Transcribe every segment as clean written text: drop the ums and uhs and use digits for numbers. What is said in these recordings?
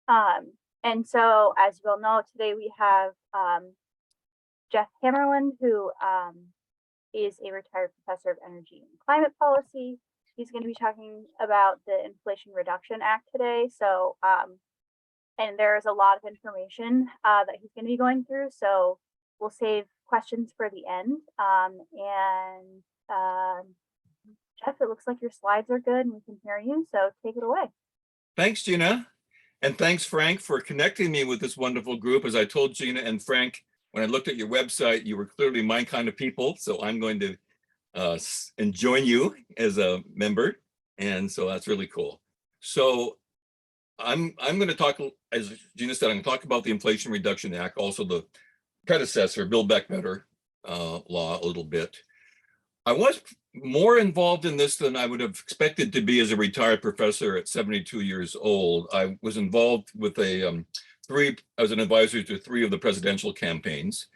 And so, as you all know, today we have Jeff Hmmarlund, who is a retired professor of energy and climate policy. He's going to be talking about the Inflation Reduction Act today. So, and there's a lot of information that he's going to be going through. So we'll save questions for the end. Jeff, it looks like your slides are good and we can hear you. So take it away. Thanks, Gina. And thanks, Frank, for connecting me with this wonderful group. As I told Gina and Frank, when I looked at your website, you were clearly my kind of people. So I'm going to join you as a member. And so that's really cool. So I'm going to talk, as Gina said, I'm going to talk about the Inflation Reduction Act, also the predecessor, Build Back Better law a little bit. I was more involved in this than I would have expected to be as a retired professor at 72 years old. I was involved with I was an advisor to 3 of the presidential campaigns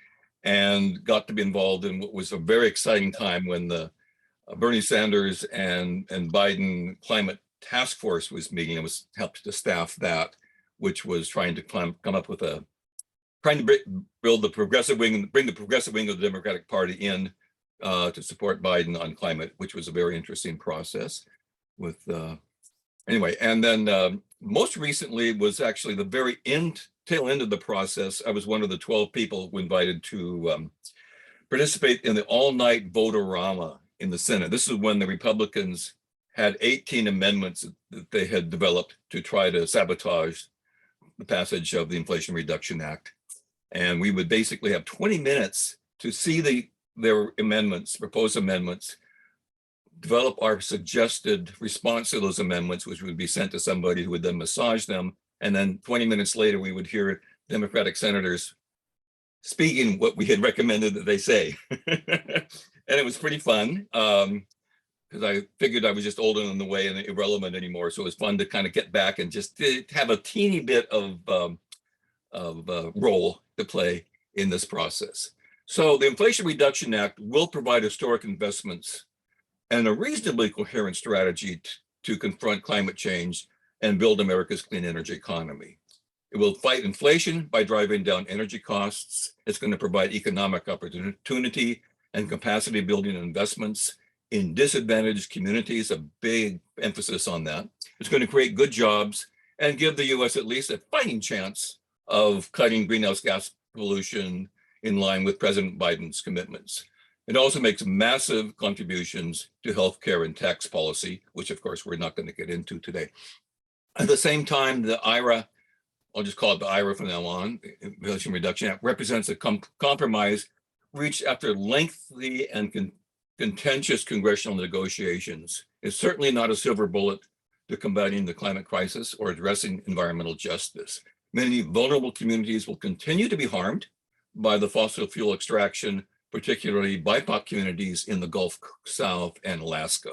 and got to be involved in what was a very exciting time when the Bernie Sanders and Biden climate task force was meeting. I was helped to staff that, which was trying to come up with trying to build the progressive wing, bring the progressive wing of the Democratic Party in to support Biden on climate, which was a very interesting process with, anyway. And then most recently was actually the very tail end of the process. I was one of the 12 people who invited to participate in the all-night vote-a-rama in the Senate. This is when the Republicans had 18 amendments that they had developed to try to sabotage the passage of the Inflation Reduction Act. And we would basically have 20 minutes to see their amendments, proposed amendments, develop our suggested response to those amendments, which would be sent to somebody who would then massage them. And then 20 minutes later, we would hear Democratic senators speaking what we had recommended that they say. And it was pretty fun because I figured I was just old and in the way and irrelevant anymore. So it was fun to kind of get back and just to have a teeny bit of role to play in this process. So the Inflation Reduction Act will provide historic investments and a reasonably coherent strategy to confront climate change and build America's clean energy economy. It will fight inflation by driving down energy costs. It's going to provide economic opportunity and capacity building investments in disadvantaged communities, a big emphasis on that. It's going to create good jobs and give the US at least a fighting chance of cutting greenhouse gas pollution in line with President Biden's commitments. It also makes massive contributions to healthcare and tax policy, which of course we're not going to get into today. At the same time, the IRA, I'll just call it the IRA from now on, the Inflation Reduction Act, represents a compromise reached after lengthy and contentious congressional negotiations. It's certainly not a silver bullet to combating the climate crisis or addressing environmental justice. Many vulnerable communities will continue to be harmed by the fossil fuel extraction, particularly BIPOC communities in the Gulf South and Alaska.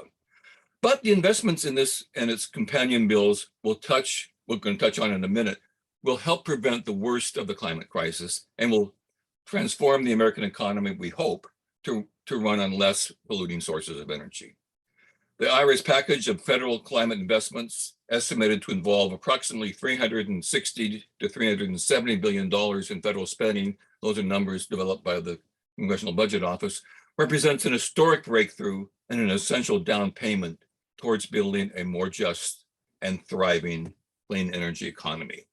But the investments in this and its companion bills we're going to touch on in a minute, will help prevent the worst of the climate crisis and will transform the American economy, we hope, to run on less polluting sources of energy. The IRA's package of federal climate investments, estimated to involve approximately $360 to $370 billion in federal spending, those are numbers developed by the Congressional Budget Office, represents an historic breakthrough and an essential down payment towards building a more just and thriving clean energy economy.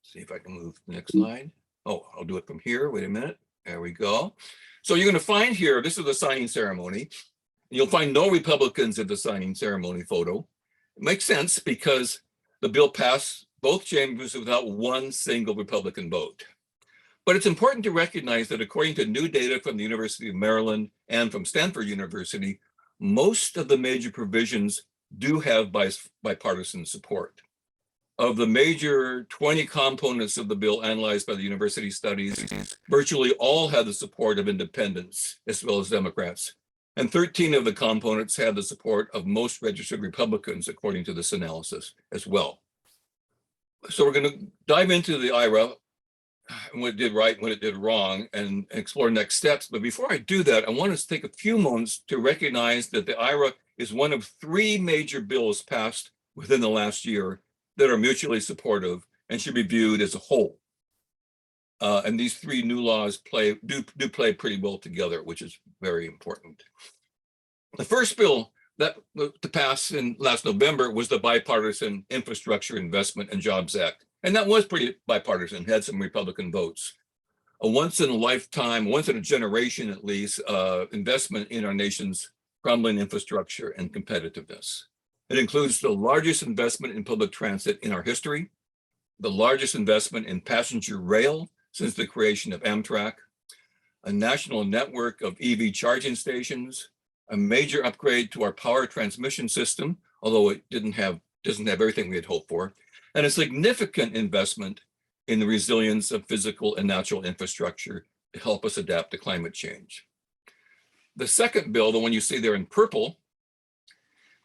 See if I can move to the next slide. Oh, I'll do it from here. Wait a minute. There we go. So you're going to find here, this is the signing ceremony. You'll find no Republicans at the signing ceremony photo. It makes sense because the bill passed both chambers without one single Republican vote. But it's important to recognize that according to new data from the University of Maryland and from Stanford University, most of the major provisions do have bipartisan support. Of the major 20 components of the bill analyzed by the university studies, virtually all had the support of independents as well as Democrats. And 13 of the components had the support of most registered Republicans, according to this analysis as well. So we're going to dive into the IRA, and what it did right and what it did wrong, and explore next steps. But before I do that, I want to take a few moments to recognize that the IRA is one of 3 major bills passed within the last year that are mutually supportive and should be viewed as a whole. And these three new laws do play pretty well together, which is very important. The first bill that to pass in last November was the Bipartisan Infrastructure Investment and Jobs Act. And that was pretty bipartisan, had some Republican votes. A once in a lifetime, once in a generation at least, investment in our nation's crumbling infrastructure and competitiveness. It includes the largest investment in public transit in our history, the largest investment in passenger rail since the creation of Amtrak, a national network of EV charging stations, a major upgrade to our power transmission system, although it doesn't have everything we had hoped for, and a significant investment in the resilience of physical and natural infrastructure to help us adapt to climate change. The second bill, the one you see there in purple,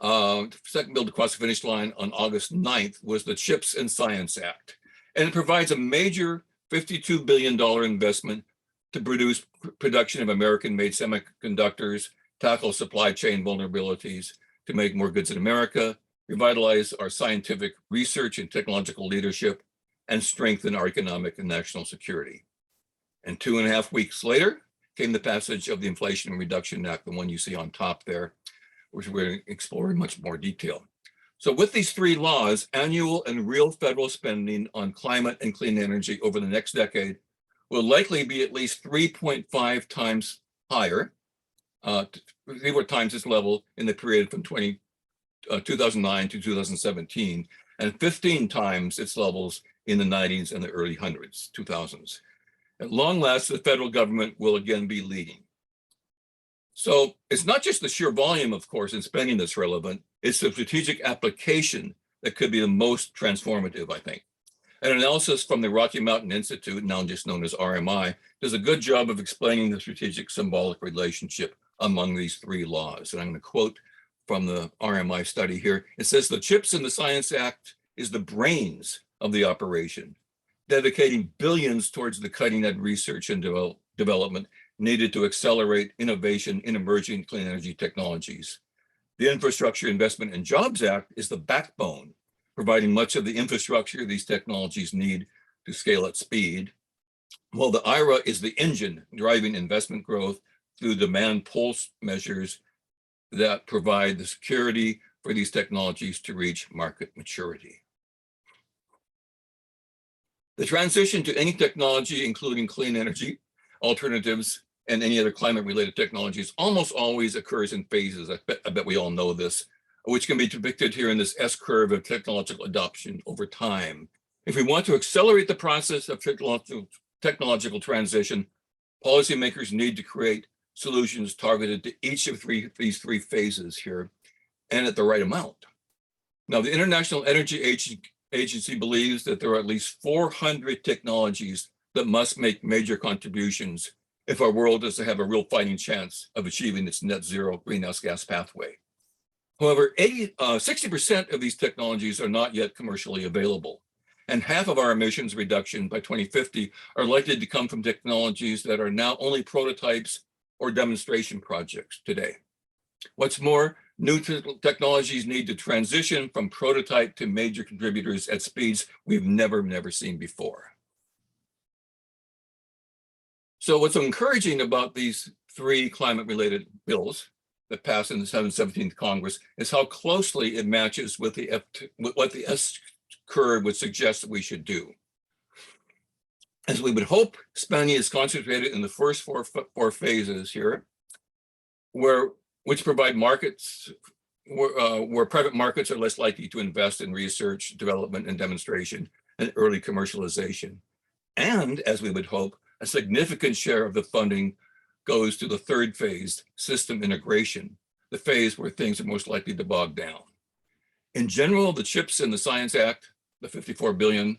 second bill to cross the finish line on August 9th was the CHIPS and Science Act. And it provides a major $52 billion investment to produce production of American-made semiconductors, tackle supply chain vulnerabilities, to make more goods in America, revitalize our scientific research and technological leadership, and strengthen our economic and national security. And 2.5 weeks later came the passage of the Inflation Reduction Act, the one you see on top there, which we're going to explore in much more detail. So with these three laws, annual and real federal spending on climate and clean energy over the next decade will likely be at least 3.5 times higher, 3 times this level in the period from 2009 to 2017, and 15 times its levels in the 90s and the early 2000s. At long last, the federal government will again be leading. So it's not just the sheer volume, of course, in spending that's relevant, it's the strategic application that could be the most transformative, I think. An analysis from the Rocky Mountain Institute, now just known as RMI, does a good job of explaining the strategic symbolic relationship among these three laws. And I'm going to quote from the RMI study here. It says the CHIPS and the Science Act is the brains of the operation, dedicating billions towards the cutting edge research and development needed to accelerate innovation in emerging clean energy technologies. The Infrastructure Investment and Jobs Act is the backbone, providing much of the infrastructure these technologies need to scale at speed, while the IRA is the engine driving investment growth through demand pull measures that provide the security for these technologies to reach market maturity. The transition to any technology, including clean energy, alternatives, and any other climate-related technologies almost always occurs in phases. I bet we all know this, which can be depicted here in this S-curve of technological adoption over time. If we want to accelerate the process of technological transition, policymakers need to create solutions targeted to each of these three phases here and at the right amount. Now, the International Energy Agency believes that there are at least 400 technologies that must make major contributions if our world is to have a real fighting chance of achieving its net zero greenhouse gas pathway. However, 60% of these technologies are not yet commercially available, and half of our emissions reduction by 2050 are likely to come from technologies that are now only prototypes or demonstration projects today. What's more, new technologies need to transition from prototype to major contributors at speeds we've never seen before. So what's encouraging about these three climate-related bills that passed in the 17th Congress is how closely it matches with what the S-curve would suggest that we should do. As we would hope, spending is concentrated in the first four phases here, which provide markets where private markets are less likely to invest in research, development, and demonstration, and early commercialization. And as we would hope, a significant share of the funding goes to the third phase, system integration, the phase where things are most likely to bog down. In general, the CHIPS and the Science Act, the $54 billion,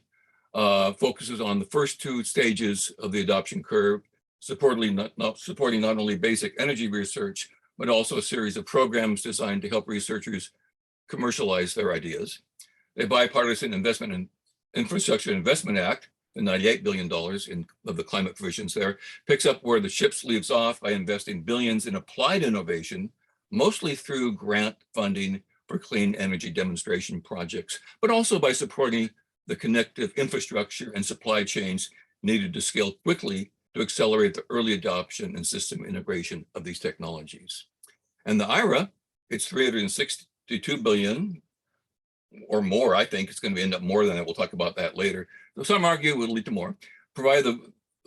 focuses on the first two stages of the adoption curve, supporting not only basic energy research, but also a series of programs designed to help researchers commercialize their ideas. The Bipartisan Investment and Infrastructure Investment Act, the $98 billion of the climate provisions there, picks up where the CHIPS leaves off by investing billions in applied innovation, mostly through grant funding for clean energy demonstration projects, but also by supporting the connective infrastructure and supply chains needed to scale quickly to accelerate the early adoption and system integration of these technologies. And the IRA, it's 362 billion or more. I think it's going to end up more than that. We'll talk about that later. So some argue it will lead to more, provide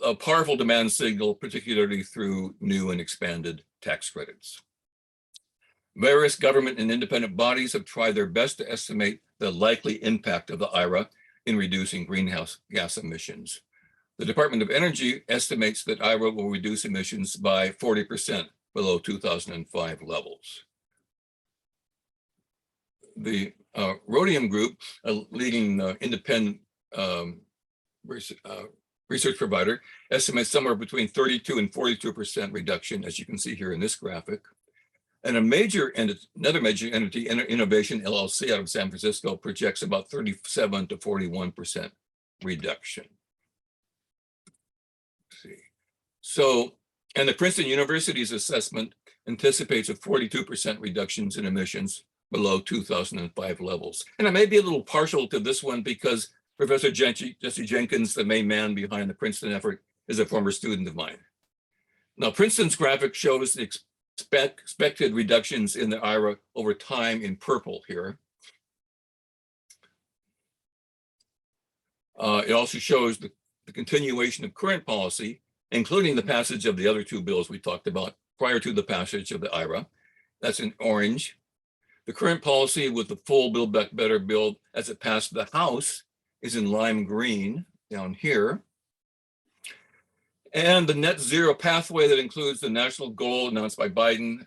a powerful demand signal, particularly through new and expanded tax credits. Various government and independent bodies have tried their best to estimate the likely impact of the IRA in reducing greenhouse gas emissions. The Department of Energy estimates that IRA will reduce emissions by 40% below 2005 levels. The Rhodium Group, a leading independent research provider, estimates somewhere between 32 and 42% reduction, as you can see here in this graphic. And another major entity, Innovation LLC out of San Francisco, projects about 37 to 41% reduction. Let's see. So, and the Princeton University's assessment anticipates a 42% reductions in emissions below 2005 levels. And I may be a little partial to this one because Professor Jesse Jenkins, the main man behind the Princeton effort, is a former student of mine. Now, Princeton's graphic shows the expected reductions in the IRA over time in purple here. It also shows the continuation of current policy, including the passage of the other two bills we talked about prior to the passage of the IRA. That's in orange. The current policy with the full Build Back Better bill as it passed the House is in lime green down here. And the net zero pathway that includes the national goal announced by Biden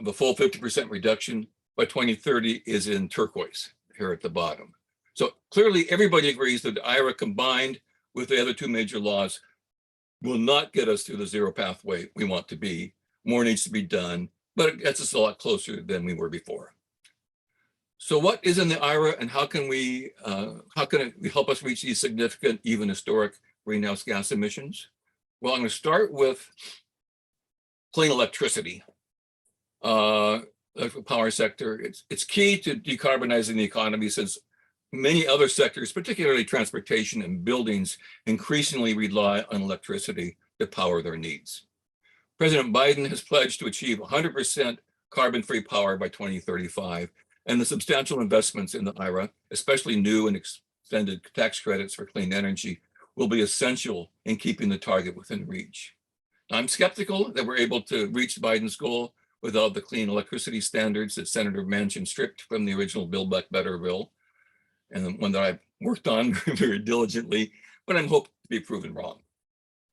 of a full 50% reduction by 2030 is in turquoise here at the bottom. So clearly everybody agrees that the IRA combined with the other two major laws will not get us to the zero pathway we want to be. More needs to be done, but it gets us a lot closer than we were before. So what is in the IRA and how can it help us reach these significant, even historic greenhouse gas emissions? Well, I'm going to start with clean electricity. The power sector, it's key to decarbonizing the economy since many other sectors, particularly transportation and buildings, increasingly rely on electricity to power their needs. President Biden has pledged to achieve 100% carbon-free power by 2035, and the substantial investments in the IRA, especially new and extended tax credits for clean energy, will be essential in keeping the target within reach. I'm skeptical that we're able to reach Biden's goal without the clean electricity standards that Senator Manchin stripped from the original Build Back Better bill, and the one that I've worked on very diligently, but I'm hoping to be proven wrong.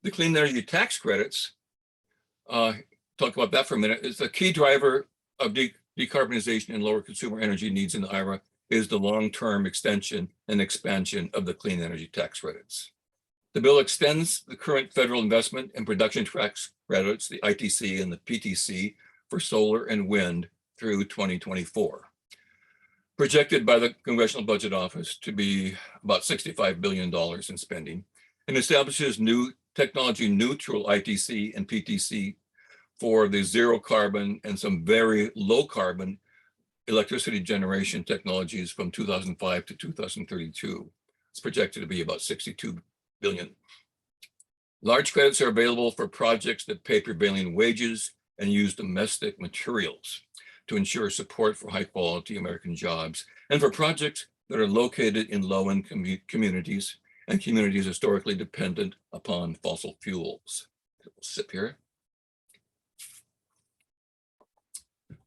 The clean energy tax credits, talk about that for a minute, is a key driver of decarbonization and lower consumer energy needs in the IRA is the long-term extension and expansion of the clean energy tax credits. The bill extends the current federal investment and production tax credits, the ITC and the PTC, for solar and wind through 2024. Projected by the Congressional Budget Office to be about $65 billion in spending, and establishes new technology neutral ITC and PTC for the zero carbon and some very low carbon electricity generation technologies from 2005 to 2032. It's projected to be about 62 billion. Large credits are available for projects that pay prevailing wages and use domestic materials to ensure support for high quality American jobs, and for projects that are located in low-income communities and communities historically dependent upon fossil fuels. We'll sip here.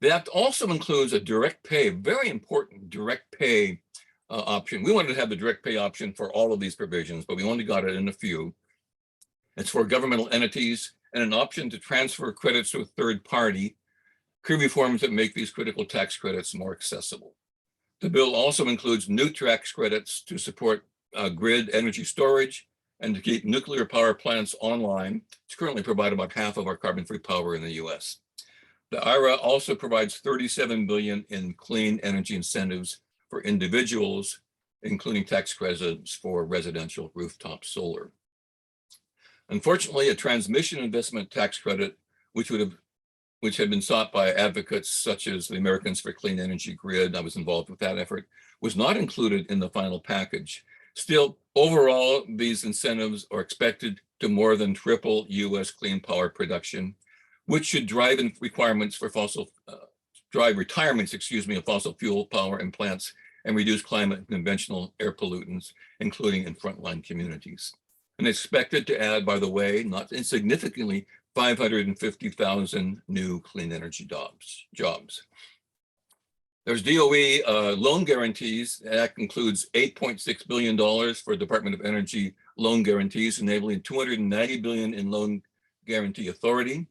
The act also includes a direct pay, very important direct pay option. We wanted to have the direct pay option for all of these provisions, but we only got it in a few. It's for governmental entities and an option to transfer credits to a third party, key reforms that make these critical tax credits more accessible. The bill also includes new tax credits to support grid energy storage and to keep nuclear power plants online, which currently provide about half of our carbon-free power in the US. The IRA also provides $37 billion in clean energy incentives for individuals, including tax credits for residential rooftop solar. Unfortunately, a transmission investment tax credit, which would have which had been sought by advocates such as the Americans for Clean Energy Grid. I was involved with that effort, was not included in the final package. Still, overall, these incentives are expected to more than triple US clean power production, which should drive in requirements for retirements, of fossil fuel power and plants and reduce climate and conventional air pollutants, including in frontline communities. And expected to add, by the way, not insignificantly, 550,000 new clean energy jobs. There's DOE loan guarantees. That includes $8.6 billion for Department of Energy loan guarantees, enabling $290 billion in loan guarantee authority.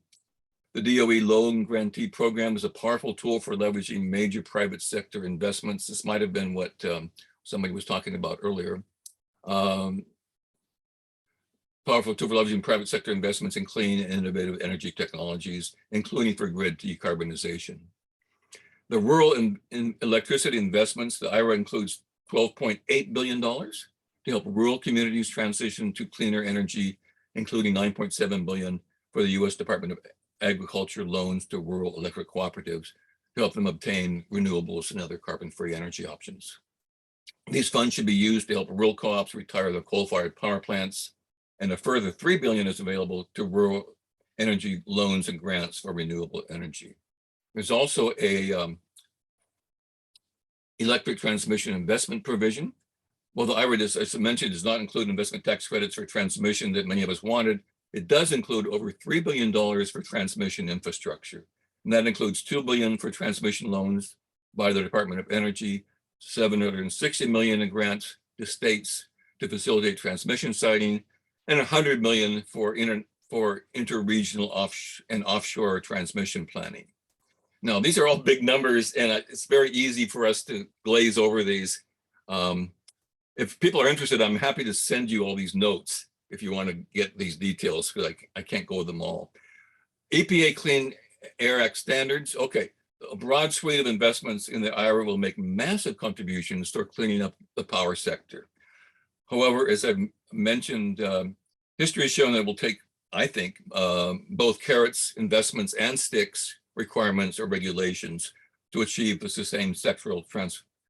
The DOE loan guarantee program is a powerful tool for leveraging major private sector investments. This might have been what somebody was talking about earlier. Powerful tool for leveraging private sector investments in clean and innovative energy technologies, including for grid decarbonization. The rural and electricity investments, the IRA includes $12.8 billion to help rural communities transition to cleaner energy, including $9.7 billion for the US Department of Agriculture loans to rural electric cooperatives to help them obtain renewables and other carbon-free energy options. These funds should be used to help rural co-ops retire their coal-fired power plants, and a further $3 billion is available to rural energy loans and grants for renewable energy. There's also a electric transmission investment provision. Well, the IRA, as I mentioned, does not include investment tax credits for transmission that many of us wanted. It does include over $3 billion for transmission infrastructure. And that includes $2 billion for transmission loans by the Department of Energy, $760 million in grants to states to facilitate transmission siting, and $100 million for interregional and offshore transmission planning. Now, these are all big numbers, and it's very easy for us to glaze over these. If people are interested, I'm happy to send you all these notes if you want to get these details, because I can't go with them all. EPA Clean Air Act standards. Okay, a broad suite of investments in the IRA will make massive contributions toward cleaning up the power sector. However, as I've mentioned, history has shown that it will take, I think, both carrots, investments, and sticks, requirements or regulations to achieve the sustained sectoral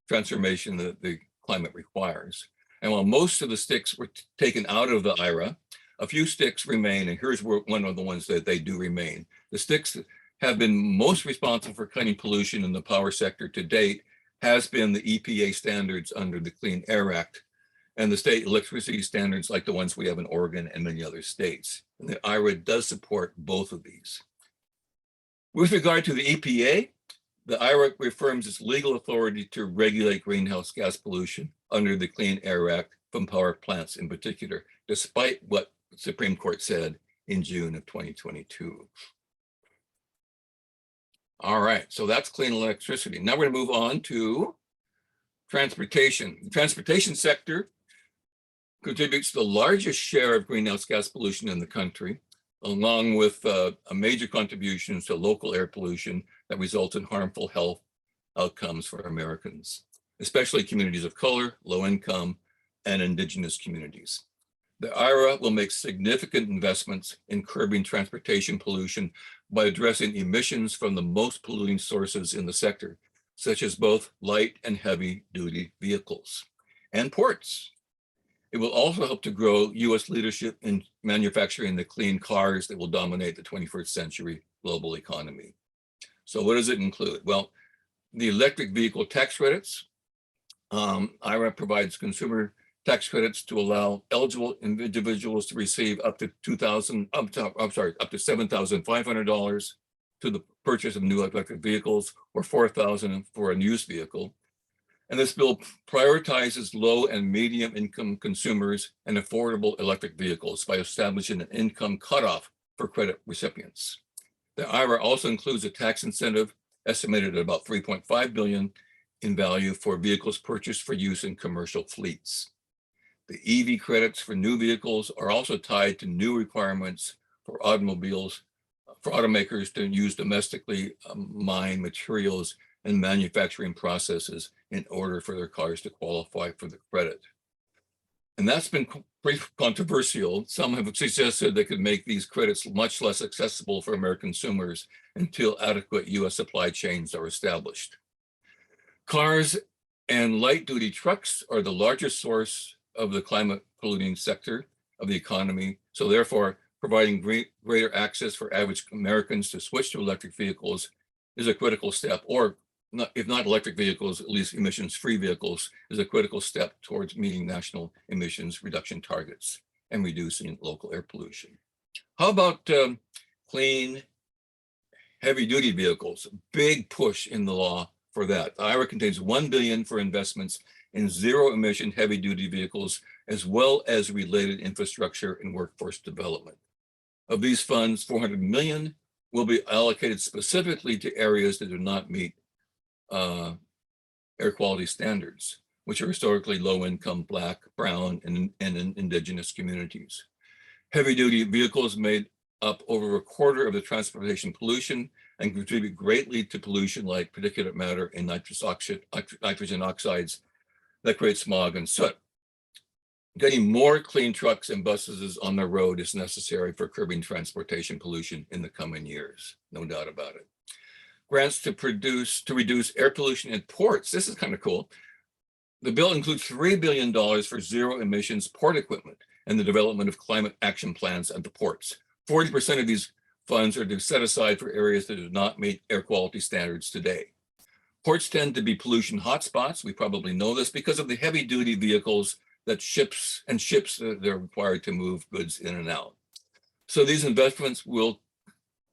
transformation that the climate requires. And while most of the sticks were taken out of the IRA, a few sticks remain, and here's one of the ones that they do remain. The sticks that have been most responsible for cutting pollution in the power sector to date has been the EPA standards under the Clean Air Act and the state electricity standards like the ones we have in Oregon and many other states. And the IRA does support both of these. With regard to the EPA, the IRA reaffirms its legal authority to regulate greenhouse gas pollution under the Clean Air Act from power plants in particular, despite what the Supreme Court said in June of 2022. All right, so that's clean electricity. Now we're going to move on to transportation. The transportation sector contributes the largest share of greenhouse gas pollution in the country, along with major contributions to local air pollution that result in harmful health outcomes for Americans, especially communities of color, low income, and indigenous communities. The IRA will make significant investments in curbing transportation pollution by addressing emissions from the most polluting sources in the sector, such as both light and heavy duty vehicles and ports. It will also help to grow US leadership in manufacturing the clean cars that will dominate the 21st century global economy. So what does it include? Well, the electric vehicle tax credits. IRA provides consumer tax credits to allow eligible individuals to receive up to $7,500 to the purchase of new electric vehicles, or $4,000 for a used vehicle. And this bill prioritizes low and medium income consumers and affordable electric vehicles by establishing an income cutoff for credit recipients. The IRA also includes a tax incentive estimated at about $3.5 billion in value for vehicles purchased for use in commercial fleets. The EV credits for new vehicles are also tied to new requirements for automakers to use domestically mined materials and manufacturing processes in order for their cars to qualify for the credit. And that's been pretty controversial. Some have suggested they could make these credits much less accessible for American consumers until adequate US supply chains are established. Cars and light duty trucks are the largest source of the climate polluting sector of the economy. So therefore, providing greater access for average Americans to switch to electric vehicles is a critical step, or if not electric vehicles, at least emissions-free vehicles is a critical step towards meeting national emissions reduction targets and reducing local air pollution. How about clean heavy-duty vehicles? Big push in the law for that. The IRA contains $1 billion for investments in zero-emission heavy-duty vehicles, as well as related infrastructure and workforce development. Of these funds, $400 million will be allocated specifically to areas that do not meet air quality standards, which are historically low-income Black, Brown, and Indigenous communities. Heavy-duty vehicles made up over a quarter of the transportation pollution and contribute greatly to pollution like particulate matter and nitrogen oxides that create smog and soot. Getting more clean trucks and buses on the road is necessary for curbing transportation pollution in the coming years, no doubt about it. Grants to reduce air pollution in ports. This is kind of cool. The bill includes $3 billion for zero emissions port equipment and the development of climate action plans at the ports. 40% of these funds are to set aside for areas that do not meet air quality standards today. Ports tend to be pollution hotspots. We probably know this because of the heavy duty vehicles that ships they're required to move goods in and out. So these investments will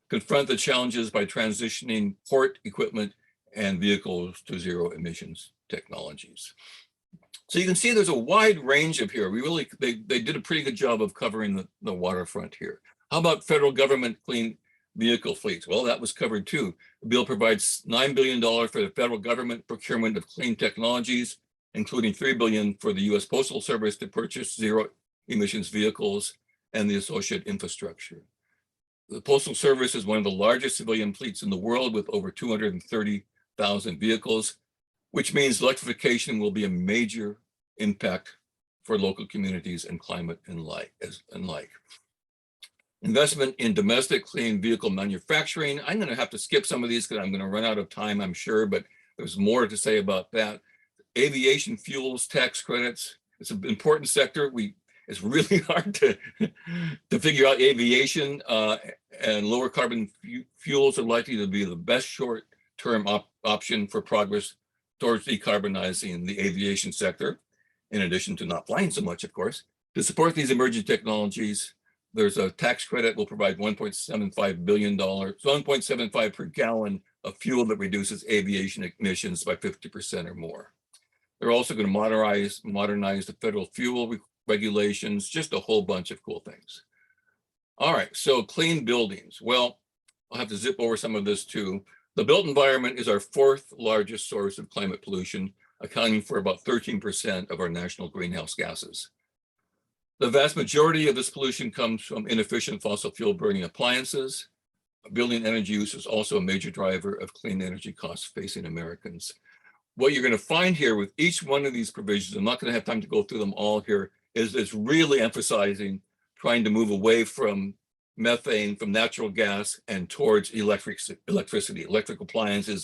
confront the challenges by transitioning port equipment and vehicles to zero emissions technologies. So you can see there's a wide range of here. They did a pretty good job of covering the waterfront here. How about federal government clean vehicle fleets? Well, that was covered too. The bill provides $9 billion for the federal government procurement of clean technologies, including $3 billion for the US Postal Service to purchase zero emissions vehicles and the associated infrastructure. The Postal Service is one of the largest civilian fleets in the world with over 230,000 vehicles, which means electrification will be a major impact for local communities and climate and like. Investment in domestic clean vehicle manufacturing. I'm going to have to skip some of these because I'm going to run out of time, I'm sure, but there's more to say about that. Aviation fuels tax credits. It's an important sector. It's really hard to figure out aviation and lower carbon fuels are likely to be the best short-term option for progress towards decarbonizing the aviation sector, in addition to not flying so much, of course. To support these emerging technologies, there's a tax credit will provide $1.75 billion, 1.75 per gallon of fuel that reduces aviation emissions by 50% or more. They're also going to modernize the federal fuel regulations, just a whole bunch of cool things. All right, so clean buildings. Well, I'll have to zip over some of this too. The built environment is our fourth largest source of climate pollution, accounting for about 13% of our national greenhouse gases. The vast majority of this pollution comes from inefficient fossil fuel burning appliances. Building energy use is also a major driver of clean energy costs facing Americans. What you're going to find here with each one of these provisions, I'm not going to have time to go through them all here, is it's really emphasizing trying to move away from methane, from natural gas, and towards electricity, electric appliances.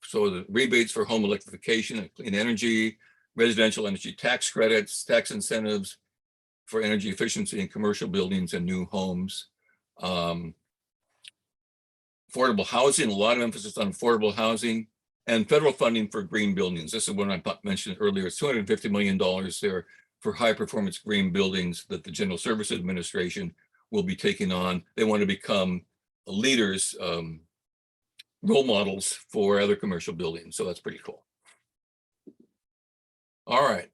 So the rebates for home electrification and clean energy, residential energy tax credits, tax incentives for energy efficiency in commercial buildings and new homes. Affordable housing, a lot of emphasis on affordable housing, and federal funding for green buildings. This is what I mentioned earlier. It's $250 million there for high performance green buildings that the General Services Administration will be taking on. They want to become leaders, role models for other commercial buildings. So that's pretty cool. All right,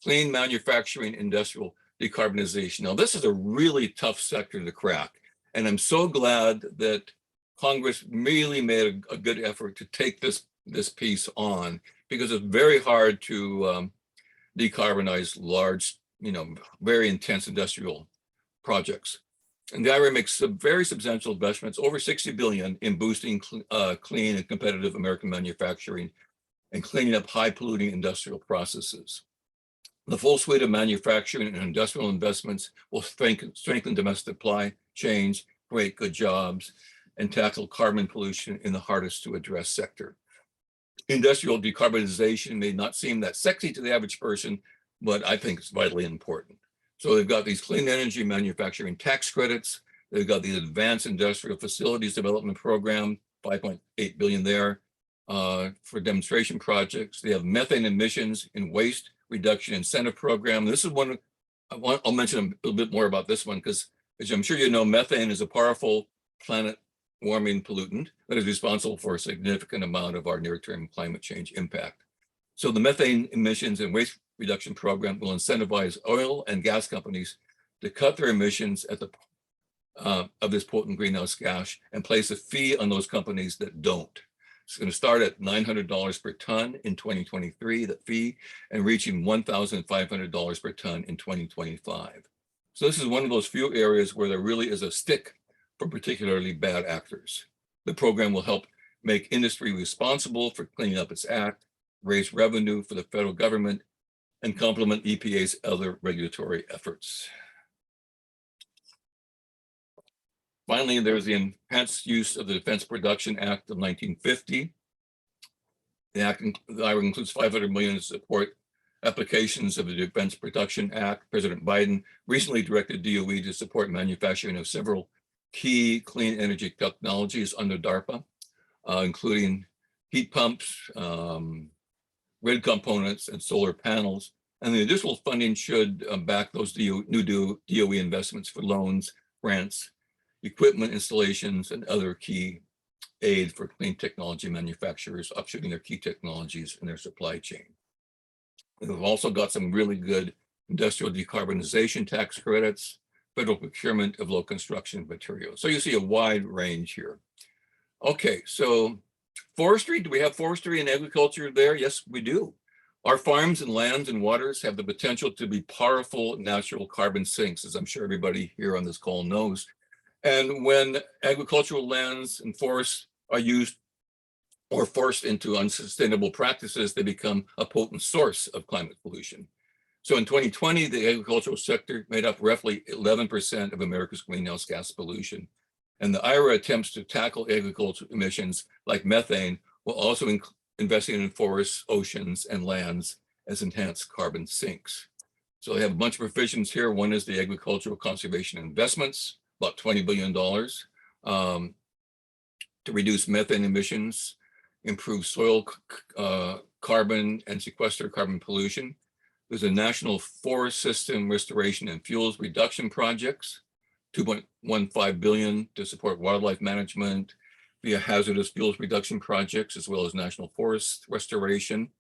clean manufacturing, industrial decarbonization. Now, this is a really tough sector to crack. And I'm so glad that Congress really made a good effort to take this piece on, because it's very hard to decarbonize large, very intense industrial projects. And the IRA makes some very substantial investments, over $60 billion in boosting clean and competitive American manufacturing and cleaning up high polluting industrial processes. The full suite of manufacturing and industrial investments will strengthen domestic supply chains, create good jobs, and tackle carbon pollution in the hardest to address sector. Industrial decarbonization may not seem that sexy to the average person, but I think it's vitally important. So they've got these clean energy manufacturing tax credits. They've got the Advanced Industrial Facilities Development Program, 5.8 billion there for demonstration projects. They have methane emissions and waste reduction incentive program. This is one I'll mention a little bit more about this one because, as I'm sure you know, methane is a powerful planet warming pollutant that is responsible for a significant amount of our near-term climate change impact. So the methane emissions and waste reduction program will incentivize oil and gas companies to cut their emissions at the of this potent greenhouse gas and place a fee on those companies that don't. It's going to start at $900 per ton in 2023, the fee, and reaching $1,500 per ton in 2025. So this is one of those few areas where there really is a stick for particularly bad actors. The program will help make industry responsible for cleaning up its act, raise revenue for the federal government, and complement EPA's other regulatory efforts. Finally, there's the enhanced use of the Defense Production Act of 1950. The IRA includes $500 million to support applications of the Defense Production Act. President Biden recently directed DOE to support manufacturing of several key clean energy technologies under DARPA, including heat pumps, grid components, and solar panels. And the additional funding should back those new DOE investments for loans, grants, equipment installations, and other key aid for clean technology manufacturers upshooting their key technologies in their supply chain. And we've also got some really good industrial decarbonization tax credits, federal procurement of low construction materials. So you see a wide range here. Okay, so forestry, do we have forestry and agriculture there? Yes, we do. Our farms and lands and waters have the potential to be powerful natural carbon sinks, as I'm sure everybody here on this call knows. And when agricultural lands and forests are used or forced into unsustainable practices, they become a potent source of climate pollution. So in 2020, the agricultural sector made up roughly 11% of America's greenhouse gas pollution. And the IRA attempts to tackle agricultural emissions like methane while also investing in forests, oceans, and lands as enhanced carbon sinks. So they have a bunch of provisions here. One is the agricultural conservation investments, about $20 billion to reduce methane emissions, improve soil carbon, and sequester carbon pollution. There's a national forest system restoration and fuels reduction projects, $2.15 billion to support wildlife management via hazardous fuels reduction projects, as well as national forest restoration,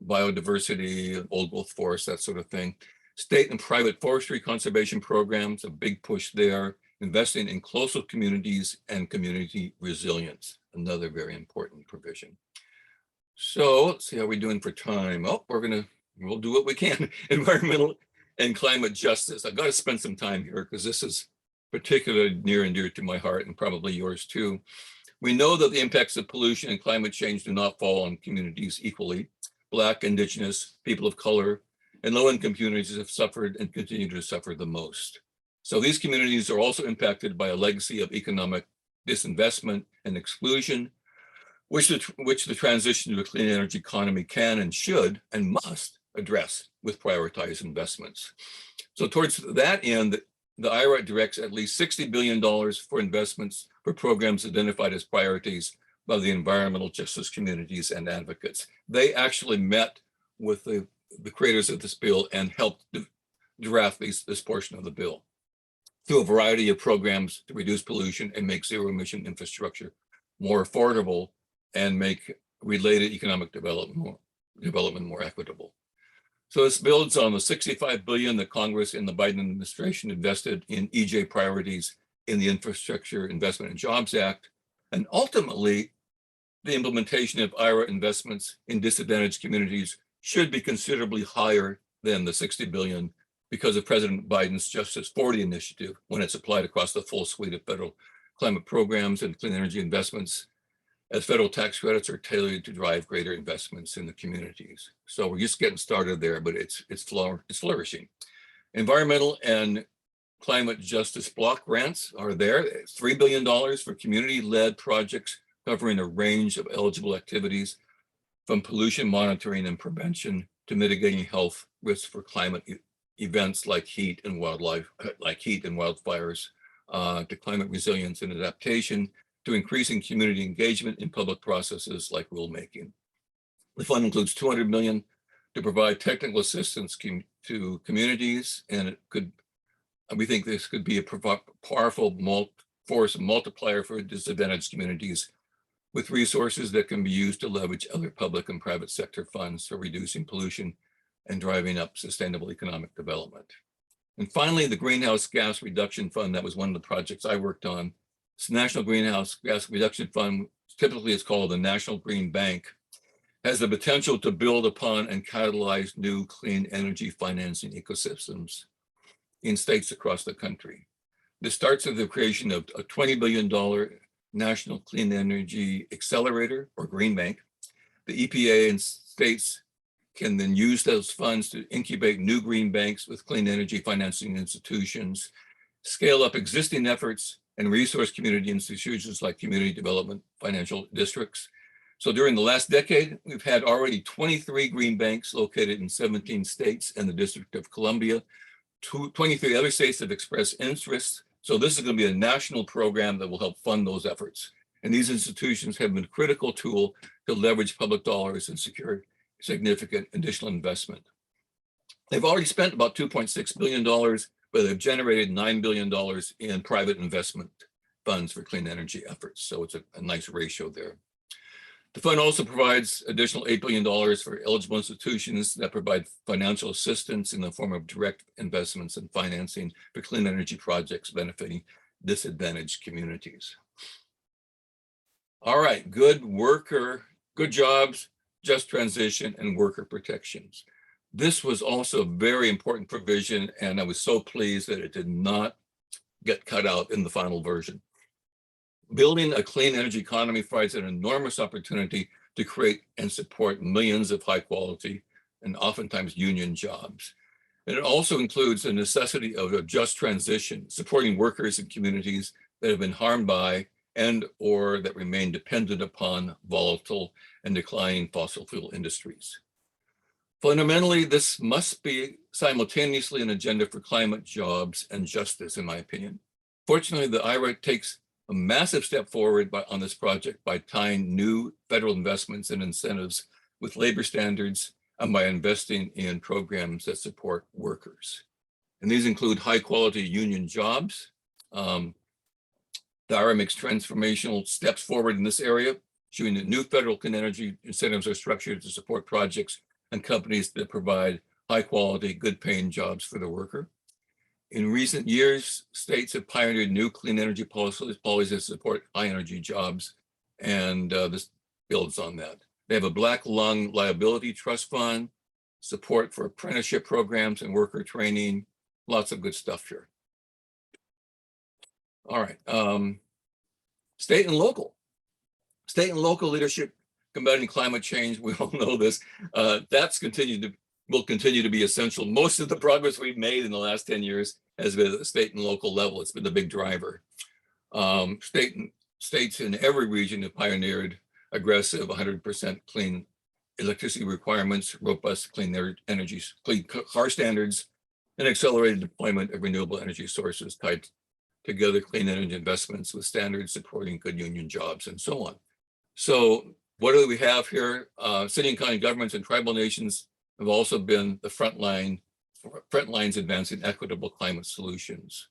biodiversity, old growth forests, that sort of thing. State and private forestry conservation programs, a big push there. Investing in coastal communities and community resilience, another very important provision. So let's see how we're doing for time. Oh, we'll do what we can. Environmental and climate justice. I've got to spend some time here because this is particularly near and dear to my heart and probably yours too. We know that the impacts of pollution and climate change do not fall on communities equally. Black, Indigenous, people of color, and low-income communities have suffered and continue to suffer the most. So these communities are also impacted by a legacy of economic disinvestment and exclusion, which the transition to a clean energy economy can and should and must address with prioritized investments. So towards that end, the IRA directs at least $60 billion for investments for programs identified as priorities by the environmental justice communities and advocates. They actually met with the creators of this bill and helped draft this portion of the bill through a variety of programs to reduce pollution and make zero emission infrastructure more affordable and make related economic development more equitable. So this builds on the $65 billion that Congress and the Biden administration invested in EJ priorities in the Infrastructure Investment and Jobs Act, and ultimately the implementation of IRA investments in disadvantaged communities should be considerably higher than the $60 billion because of President Biden's Justice 40 initiative when it's applied across the full suite of federal climate programs and clean energy investments. as federal tax credits are tailored to drive greater investments in the communities. So we're just getting started there, but it's flourishing. Environmental and climate justice block grants are there. $3 billion for community-led projects covering a range of eligible activities, from pollution monitoring and prevention to mitigating health risks for climate events like heat and wildfires, to climate resilience and adaptation, to increasing community engagement in public processes like rulemaking. The fund includes $200 million to provide technical assistance to communities, and we think this could be a powerful force multiplier for disadvantaged communities, with resources that can be used to leverage other public and private sector funds for reducing pollution and driving up sustainable economic development. And finally, the Greenhouse Gas Reduction Fund, that was one of the projects I worked on. This National Greenhouse Gas Reduction Fund, typically it's called the National Green Bank, has the potential to build upon and catalyze new clean energy financing ecosystems in states across the country. This starts with the creation of a $20 billion National Clean Energy Accelerator, or Green Bank. The EPA and states can then use those funds to incubate new green banks with clean energy financing institutions, scale up existing efforts, and resource community institutions like community development financial districts. So during the last decade, we've had already 23 green banks located in 17 states and the District of Columbia. 23 other states have expressed interest. So this is going to be a national program that will help fund those efforts. And these institutions have been a critical tool to leverage public dollars and secure significant additional investment. They've already spent about $2.6 billion, but they've generated $9 billion in private investment funds for clean energy efforts. So it's a nice ratio there. The fund also provides additional $8 billion for eligible institutions that provide financial assistance in the form of direct investments and financing for clean energy projects benefiting disadvantaged communities. All right, good jobs, just transition, and worker protections. This was also a very important provision, and I was so pleased that it did not get cut out in the final version. Building a clean energy economy provides an enormous opportunity to create and support millions of high quality and oftentimes union jobs. And it also includes the necessity of a just transition, supporting workers and communities that have been harmed by and or that remain dependent upon volatile and declining fossil fuel industries. Fundamentally, this must be simultaneously an agenda for climate, jobs, and justice, in my opinion. Fortunately, the IRA takes a massive step forward on this project by tying new federal investments and incentives with labor standards and by investing in programs that support workers. And these include high quality union jobs. The IRA makes transformational steps forward in this area, showing that new federal clean energy incentives are structured to support projects and companies that provide high quality, good paying jobs for the worker. In recent years, states have pioneered new clean energy policies that support high energy jobs, and this builds on that. They have a Black Lung Liability Trust Fund, support for apprenticeship programs and worker training, lots of good stuff here. All right, state and local leadership combating climate change. We all know this. Will continue to be essential. Most of the progress we've made in the last 10 years has been at the state and local level. It's been the big driver. States in every region have pioneered aggressive 100% clean electricity requirements, robust clean energy, clean car standards, and accelerated deployment of renewable energy sources tied together clean energy investments with standards supporting good union jobs and so on. So what do we have here? City and county governments and tribal nations have also been the front lines advancing equitable climate solutions.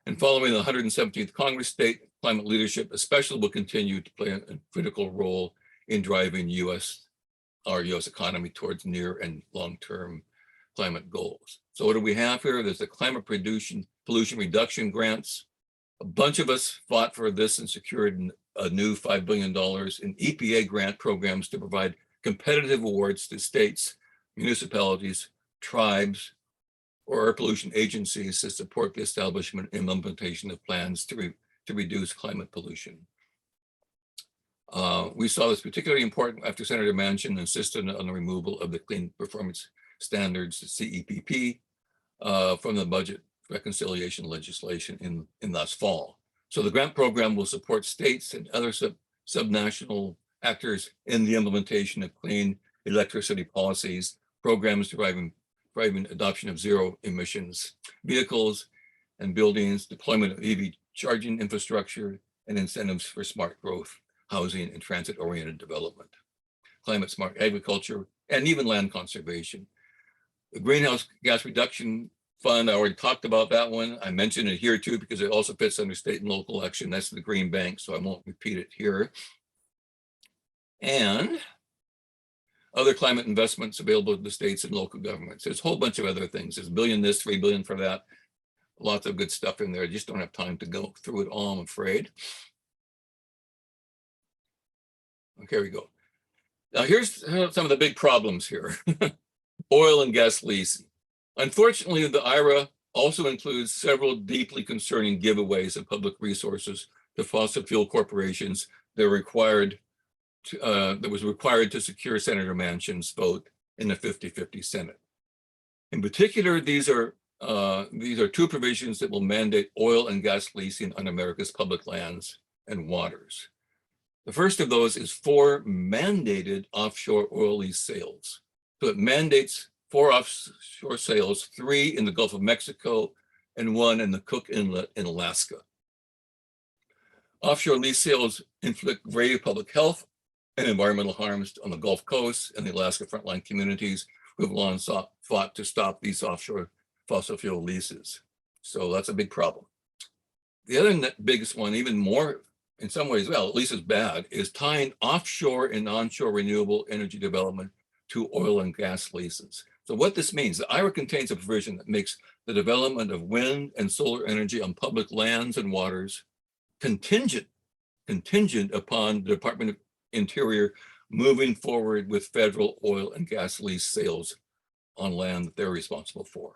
And following the 117th Congress, state climate leadership especially will continue to play a critical role in driving our US economy towards near and long-term climate goals. So what do we have here? There's the climate pollution reduction grants. A bunch of us fought for this and secured a new $5 billion in EPA grant programs to provide competitive awards to states, municipalities, tribes, or air pollution agencies to support the establishment and implementation of plans to reduce climate pollution. We saw this particularly important after Senator Manchin insisted on the removal of the Clean Performance Standards, CEPP, from the budget reconciliation legislation in last fall. So the grant program will support states and other subnational actors in the implementation of clean electricity policies, programs driving adoption of zero emissions vehicles and buildings, deployment of EV charging infrastructure, and incentives for smart growth, housing, and transit-oriented development, climate smart agriculture, and even land conservation. The greenhouse gas reduction fund, I already talked about that one. I mentioned it here too because it also fits under state and local action. That's the Green Bank, so I won't repeat it here. And other climate investments available to the states and local governments. There's a whole bunch of other things. There's $1 billion this, $3 billion for that. Lots of good stuff in there. I just don't have time to go through it all, I'm afraid. Okay, here we go. Now here's some of the big problems here. Oil and gas leasing. Unfortunately, the IRA also includes several deeply concerning giveaways of public resources to fossil fuel corporations that was required to secure Senator Manchin's vote in the 50-50 Senate. In particular, these are two provisions that will mandate oil and gas leasing on America's public lands and waters. The first of those is 4 mandated offshore oil lease sales. So it mandates 4 offshore sales, 3 in the Gulf of Mexico and 1 in the Cook Inlet in Alaska. Offshore lease sales inflict grave public health and environmental harms on the Gulf Coast and the Alaska frontline communities who have long fought to stop these offshore fossil fuel leases. So that's a big problem. The other biggest one, even more in some ways, well, at least as bad, is tying offshore and onshore renewable energy development to oil and gas leases. So what this means, the IRA contains a provision that makes the development of wind and solar energy on public lands and waters contingent upon the Department of Interior moving forward with federal oil and gas lease sales on land that they're responsible for.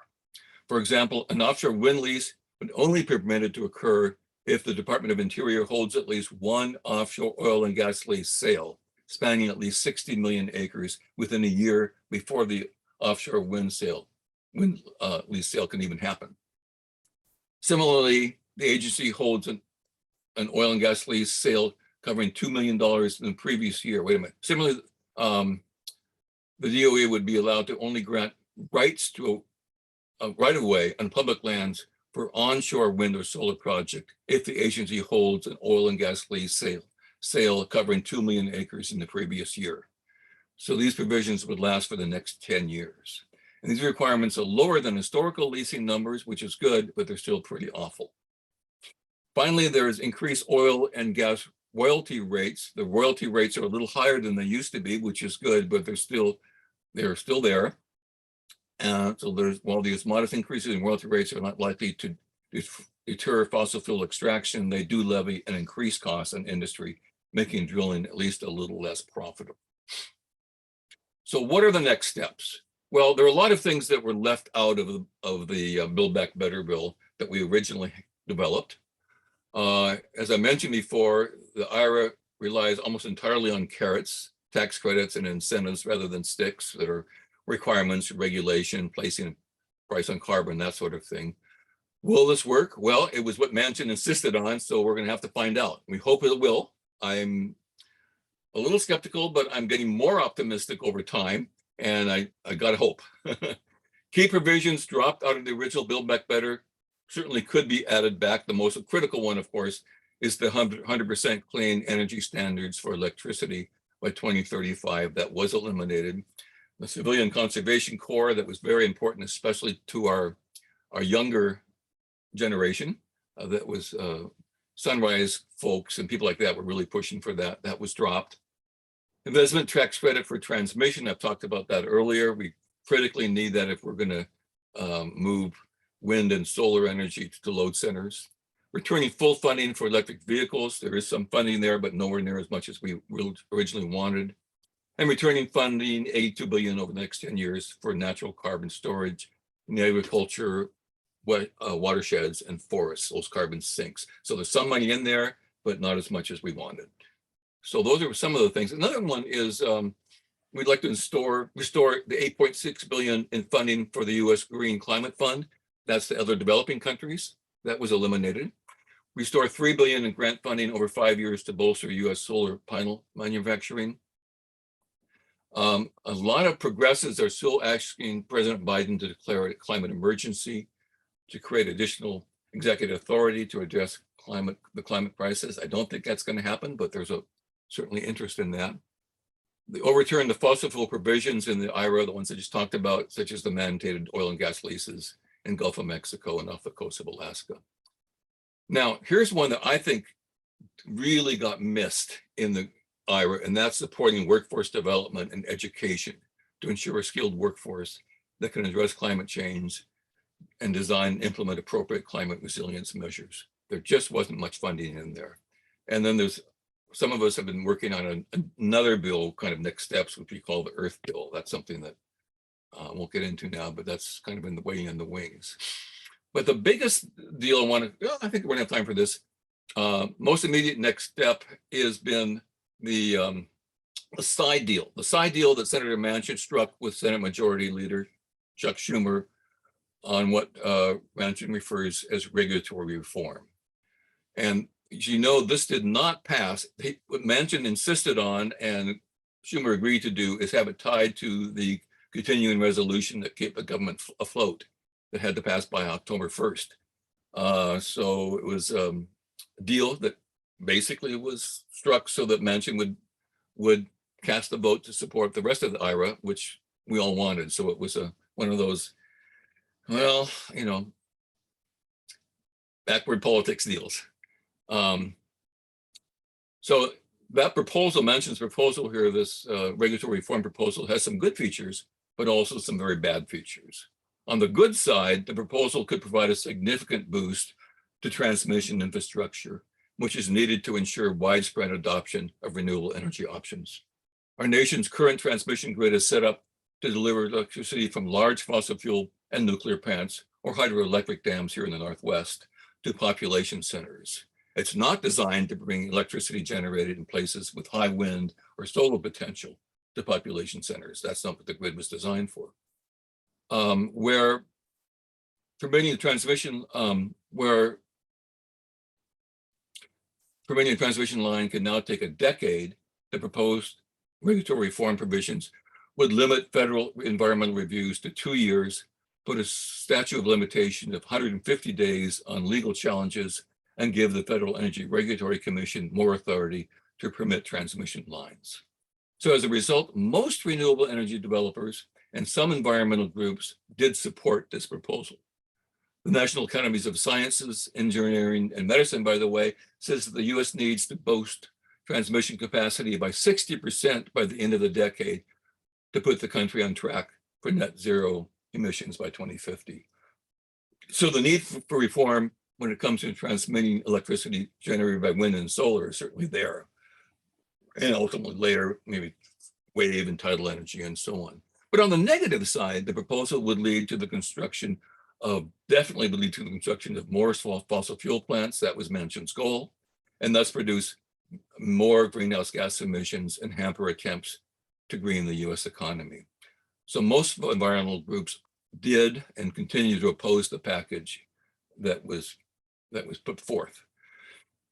For example, an offshore wind lease would only be permitted to occur if the Department of Interior holds at least 1 offshore oil and gas lease sale spanning at least 60 million acres within a year before the offshore wind lease sale can even happen. Similarly, the agency holds an oil and gas lease sale covering $2 million in the previous year. Wait a minute. Similarly, the DOE would be allowed to only grant rights to a right-of-way on public lands for onshore wind or solar project if the agency holds an oil and gas lease sale covering 2 million acres in the previous year. So these provisions would last for the next 10 years. And these requirements are lower than historical leasing numbers, which is good, but they're still pretty awful. Finally, there's increased oil and gas royalty rates. The royalty rates are a little higher than they used to be, which is good, but they're still there. So while these modest increases in royalty rates are not likely to deter fossil fuel extraction, they do levy an increased cost on industry, making drilling at least a little less profitable. So what are the next steps? Well, there are a lot of things that were left out of the Build Back Better bill that we originally developed. As I mentioned before, the IRA relies almost entirely on carrots, tax credits, and incentives rather than sticks that are requirements, regulation, placing a price on carbon, that sort of thing. Will this work? Well, it was what Manchin insisted on, so we're going to have to find out. We hope it will. I'm a little skeptical, but I'm getting more optimistic over time, and I gotta hope. Key provisions dropped out of the original Build Back Better certainly could be added back. The most critical one, of course, is the 100% clean energy standards for electricity by 2035. That was eliminated. The Civilian Conservation Corps, that was very important, especially to our younger generation. That was Sunrise folks and people like that were really pushing for that. That was dropped. Investment tax credit for transmission, I've talked about that earlier. We critically need that if we're going to move wind and solar energy to load centers. Returning full funding for electric vehicles. There is some funding there, but nowhere near as much as we originally wanted. And returning funding, $82 billion over the next 10 years for natural carbon storage in the agriculture, watersheds, and forests, those carbon sinks. So there's some money in there, but not as much as we wanted. So those are some of the things. Another one is we'd like to restore the 8.6 billion in funding for the U.S. Green Climate Fund. That's the other developing countries. That was eliminated. Restore 3 billion in grant funding over 5 years to bolster U.S. solar panel manufacturing. A lot of progressives are still asking President Biden to declare a climate emergency, to create additional executive authority to address the climate crisis. I don't think that's going to happen, but there's certainly interest in that. They overturn the fossil fuel provisions in the IRA, the ones I just talked about, such as the mandated oil and gas leases in Gulf of Mexico and off the coast of Alaska. Now, here's one that I think really got missed in the IRA, and that's supporting workforce development and education to ensure a skilled workforce that can address climate change and design and implement appropriate climate resilience measures. There just wasn't much funding in there. And then some of us have been working on another bill, kind of next steps, which we call the Earth Bill. That's something that I won't get into now, but that's kind of waiting in the wings. But the biggest deal I think we're gonna have time for this. Most immediate next step has been the side deal. The side deal that Senator Manchin struck with Senate Majority Leader Chuck Schumer on what Manchin refers as regulatory reform. And as you know, this did not pass. What Manchin insisted on and Schumer agreed to do is have it tied to the continuing resolution that kept the government afloat that had to pass by October 1st. So it was a deal that basically was struck so that Manchin would cast the vote to support the rest of the IRA, which we all wanted. So it was one of those, well, backward politics deals. So that proposal, Manchin's proposal here, this regulatory reform proposal, has some good features, but also some very bad features. On the good side, the proposal could provide a significant boost to transmission infrastructure, which is needed to ensure widespread adoption of renewable energy options. Our nation's current transmission grid is set up to deliver electricity from large fossil fuel and nuclear plants or hydroelectric dams here in the Northwest to population centers. It's not designed to bring electricity generated in places with high wind or solar potential to population centers. That's not what the grid was designed for. Where permitting the transmission line can now take a decade, the proposed regulatory reform provisions would limit federal environmental reviews to 2 years, put a statute of limitation of 150 days on legal challenges, and give the Federal Energy Regulatory Commission more authority to permit transmission lines. So as a result, most renewable energy developers and some environmental groups did support this proposal. The National Academies of Sciences, Engineering, and Medicine, by the way, says that the US needs to boost transmission capacity by 60% by the end of the decade to put the country on track for net zero emissions by 2050. So the need for reform when it comes to transmitting electricity generated by wind and solar is certainly there. And ultimately later, maybe wave and tidal energy and so on. But on the negative side, the proposal would lead to the construction of, definitely would lead to the construction of more fossil fuel plants. That was Manchin's goal, and thus produce more greenhouse gas emissions and hamper attempts to green the US economy. So most environmental groups did and continue to oppose the package that was put forth.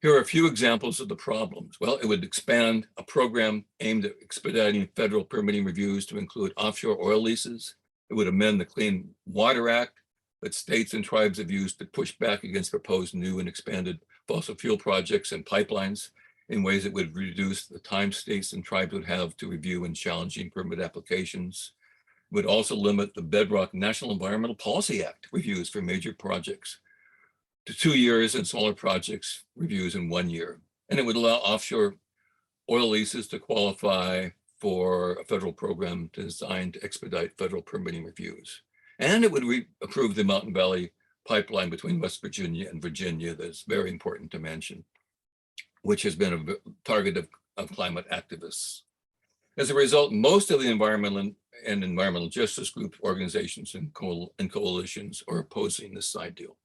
Here are a few examples of the problems. Well, it would expand a program aimed at expediting federal permitting reviews to include offshore oil leases. It would amend the Clean Water Act that states and tribes have used to push back against proposed new and expanded fossil fuel projects and pipelines in ways that would reduce the time states and tribes would have to review and challenging permit applications. It would also limit the bedrock National Environmental Policy Act reviews for major projects to 2 years and smaller projects reviews in 1 year. And it would allow offshore oil leases to qualify for a federal program designed to expedite federal permitting reviews. And it would approve the Mountain Valley pipeline between West Virginia and Virginia that's very important to mention, which has been a target of climate activists. As a result, most of the environmental and environmental justice group organizations and coalitions are opposing this side deal.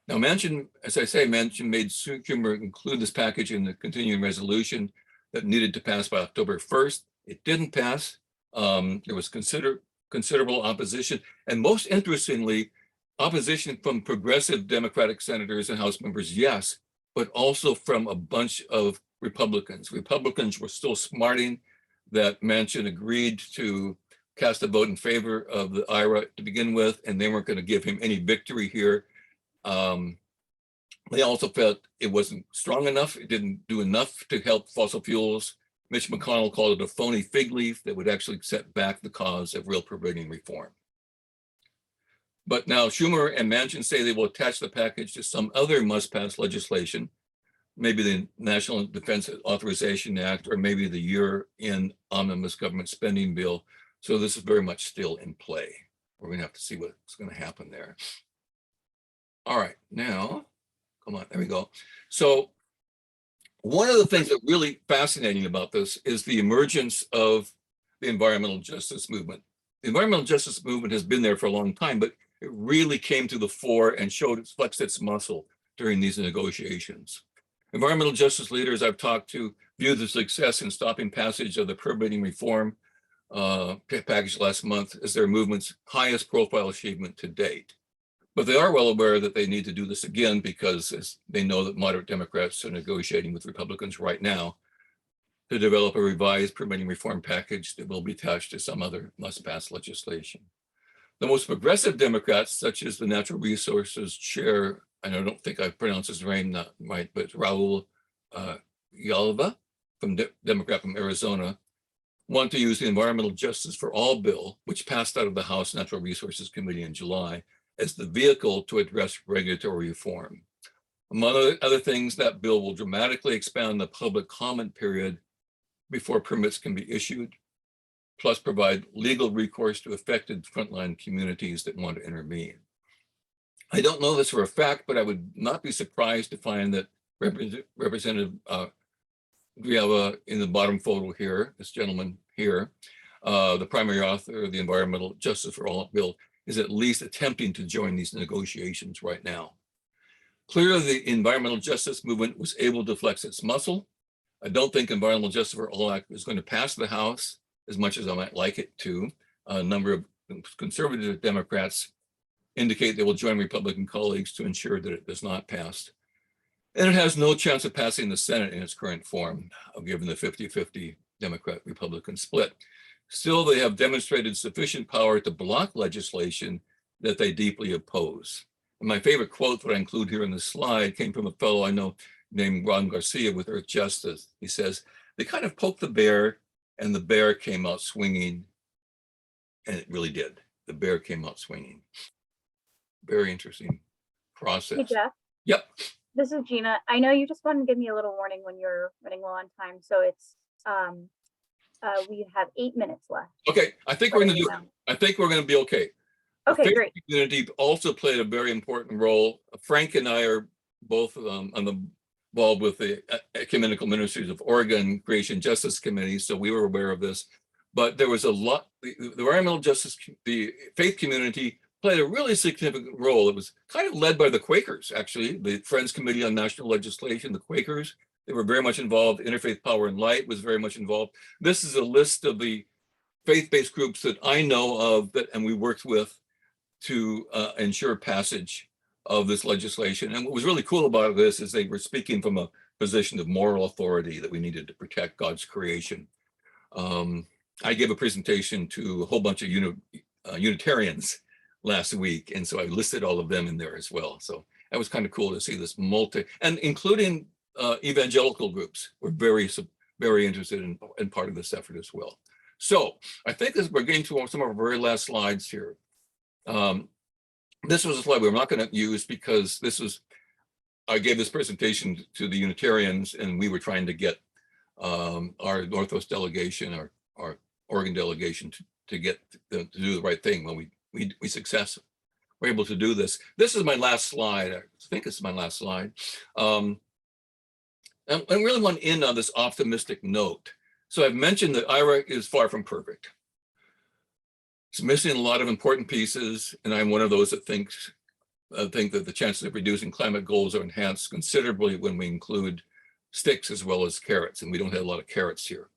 Now, Manchin, as I say, Manchin made Schumer include this package in the continuing resolution that needed to pass by October 1st. It didn't pass. There was considerable opposition, and most interestingly, opposition from progressive Democratic senators and House members, yes, but also from a bunch of Republicans. Republicans were still smarting that Manchin agreed to cast a vote in favor of the IRA to begin with, and they weren't going to give him any victory here. They also felt it wasn't strong enough. It didn't do enough to help fossil fuels. Mitch McConnell called it a phony fig leaf that would actually set back the cause of real permitting reform. But now Schumer and Manchin say they will attach the package to some other must-pass legislation, maybe the National Defense Authorization Act, or maybe the year-end omnibus government spending bill. So this is very much still in play. We're going to have to see what's going to happen there. All right, now, come on, there we go. So one of the things that's really fascinating about this is the emergence of the environmental justice movement. The environmental justice movement has been there for a long time, but it really came to the fore and flexed its muscle during these negotiations. Environmental justice leaders I've talked to view the success in stopping passage of the permitting reform package last month as their movement's highest profile achievement to date. But they are well aware that they need to do this again because they know that moderate Democrats are negotiating with Republicans right now to develop a revised permitting reform package that will be attached to some other must-pass legislation. The most progressive Democrats, such as the Natural Resources Chair, and I don't think I pronounced his name not right, but Raul Yalva, Democrat from Arizona, want to use the Environmental Justice for All bill, which passed out of the House Natural Resources Committee in July, as the vehicle to address regulatory reform. Among other things, that bill will dramatically expand the public comment period before permits can be issued, plus provide legal recourse to affected frontline communities that want to intervene. I don't know this for a fact, but I would not be surprised to find that Representative Grijalva in the bottom photo here, this gentleman here, the primary author of the Environmental Justice for All bill, is at least attempting to join these negotiations right now. Clearly, the environmental justice movement was able to flex its muscle. I don't think Environmental Justice for All Act is going to pass the House as much as I might like it to. A number of conservative Democrats indicate they will join Republican colleagues to ensure that it does not pass. And it has no chance of passing the Senate in its current form, given the 50-50 Democrat-Republican split. Still, they have demonstrated sufficient power to block legislation that they deeply oppose. And my favorite quote that I include here in the slide came from a fellow I know named Ron Garcia with Earth Justice. He says, they kind of poked the bear and the bear came out swinging. And it really did. The bear came out swinging. Very interesting process. Hey, Jeff. Yep. This is Gina. I know you just wanted to give me a little warning when you're running low on time. So it's, we have 8 minutes left. Okay, I think we're going to do. I think we're going to be okay. Okay, the great. Community also played a very important role. Frank and I are both involved with the Ecumenical Ministries of Oregon Creation Justice Committee, so we were aware of this. But there was a lot. The environmental justice, the faith community played a really significant role. It was kind of led by the Quakers, actually, the Friends Committee on National Legislation, the Quakers. They were very much involved. Interfaith Power and Light was very much involved. This is a list of the faith-based groups that I know of and we worked with to ensure passage of this legislation. And what was really cool about this is they were speaking from a position of moral authority that we needed to protect God's creation. I gave a presentation to a whole bunch of Unitarians last week, and so I listed all of them in there as well. So that was kind of cool to see this and including evangelical groups were very interested in part of this effort as well. So I think we're getting to some of our very last slides here. This was a slide we're not going to use because I gave this presentation to the Unitarians, and we were trying to get our Northwest delegation, our Oregon delegation to get to do the right thing. When we were able to do this. This is my last slide. I think it's my last slide. And I really want to end on this optimistic note. So I've mentioned that IRA is far from perfect. It's missing a lot of important pieces, and I'm one of those that think that the chances of reducing climate goals are enhanced considerably when we include sticks as well as carrots, and we don't have a lot of carrots here.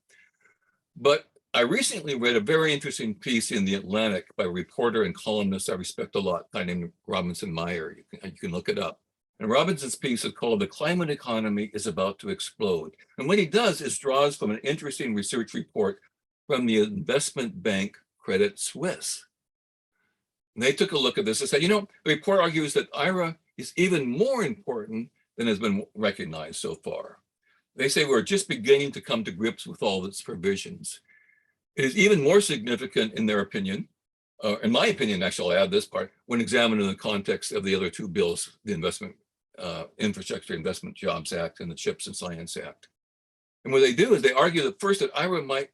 But I recently read a very interesting piece in The Atlantic by a reporter and columnist I respect a lot, a guy named Robinson Meyer. You can look it up. And Robinson's piece is called "The Climate Economy is About to Explode." And what he does is draws from an interesting research report from the investment bank Credit Suisse. And they took a look at this and said, the report argues that IRA is even more important than has been recognized so far. They say we're just beginning to come to grips with all its provisions. It is even more significant in their opinion, in my opinion, actually I'll add this part, when examined in the context of the other two bills, the Infrastructure Investment Jobs Act and the CHIPS and Science Act. And what they do is they argue that first that IRA is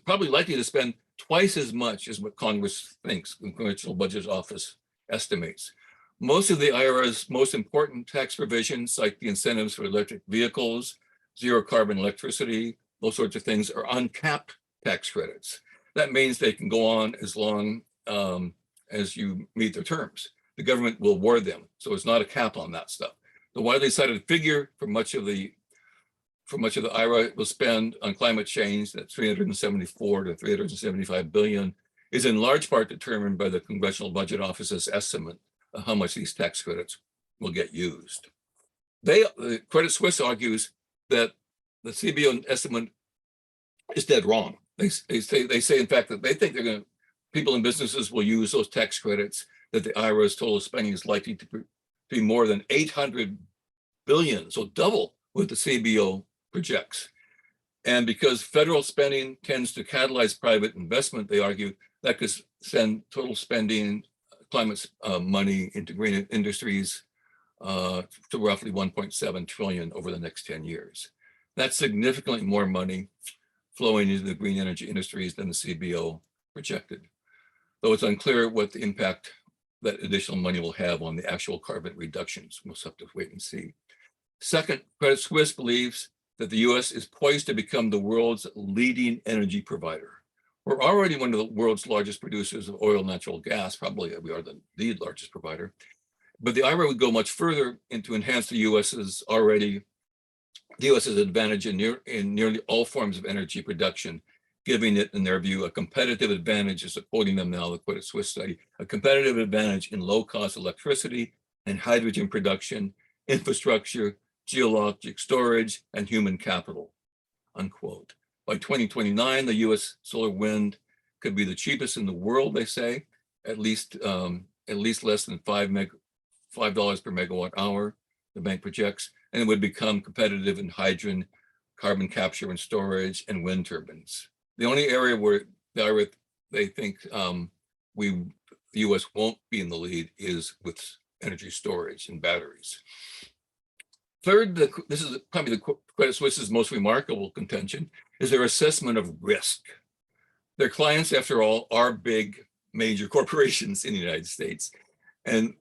probably likely to spend twice as much as what Congress thinks, the Congressional Budget Office estimates. Most of the IRA's most important tax provisions, like the incentives for electric vehicles, zero carbon electricity, those sorts of things, are uncapped tax credits. That means they can go on as long as you meet their terms. The government will award them, so it's not a cap on that stuff. The widely cited figure for much of the IRA will spend on climate change, that 374 to 375 billion, is in large part determined by the Congressional Budget Office's estimate of how much these tax credits will get used. Credit Suisse argues that the CBO estimate is dead wrong. They say in fact that they think people and businesses will use those tax credits, that the IRA's total spending is likely to be more than 800 billion, so double what the CBO projects. And because federal spending tends to catalyze private investment, they argue that could send total spending, climate money into green industries to roughly 1.7 trillion over the next 10 years. That's significantly more money flowing into the green energy industries than the CBO projected, though it's unclear what the impact that additional money will have on the actual carbon reductions. We'll have to wait and see. Second, Credit Suisse believes that the US is poised to become the world's leading energy provider. We're already one of the world's largest producers of oil and natural gas, probably we are the largest provider, but the IRA would go much further to enhance the US's advantage in nearly all forms of energy production, giving it, in their view, a competitive advantage, as quoting them now, the Credit Suisse study, a competitive advantage in low-cost electricity and hydrogen production, infrastructure, geologic storage, and human capital, unquote. By 2029, the US solar wind could be the cheapest in the world, they say, at least less than $5 per megawatt hour, the bank projects, and it would become competitive in hydrogen, carbon capture and storage, and wind turbines. The only area where they think the US won't be in the lead is with energy storage and batteries. Third, this is probably the Credit Suisse's most remarkable contention, is their assessment of risk. Their clients, after all, are big major corporations in the United States. And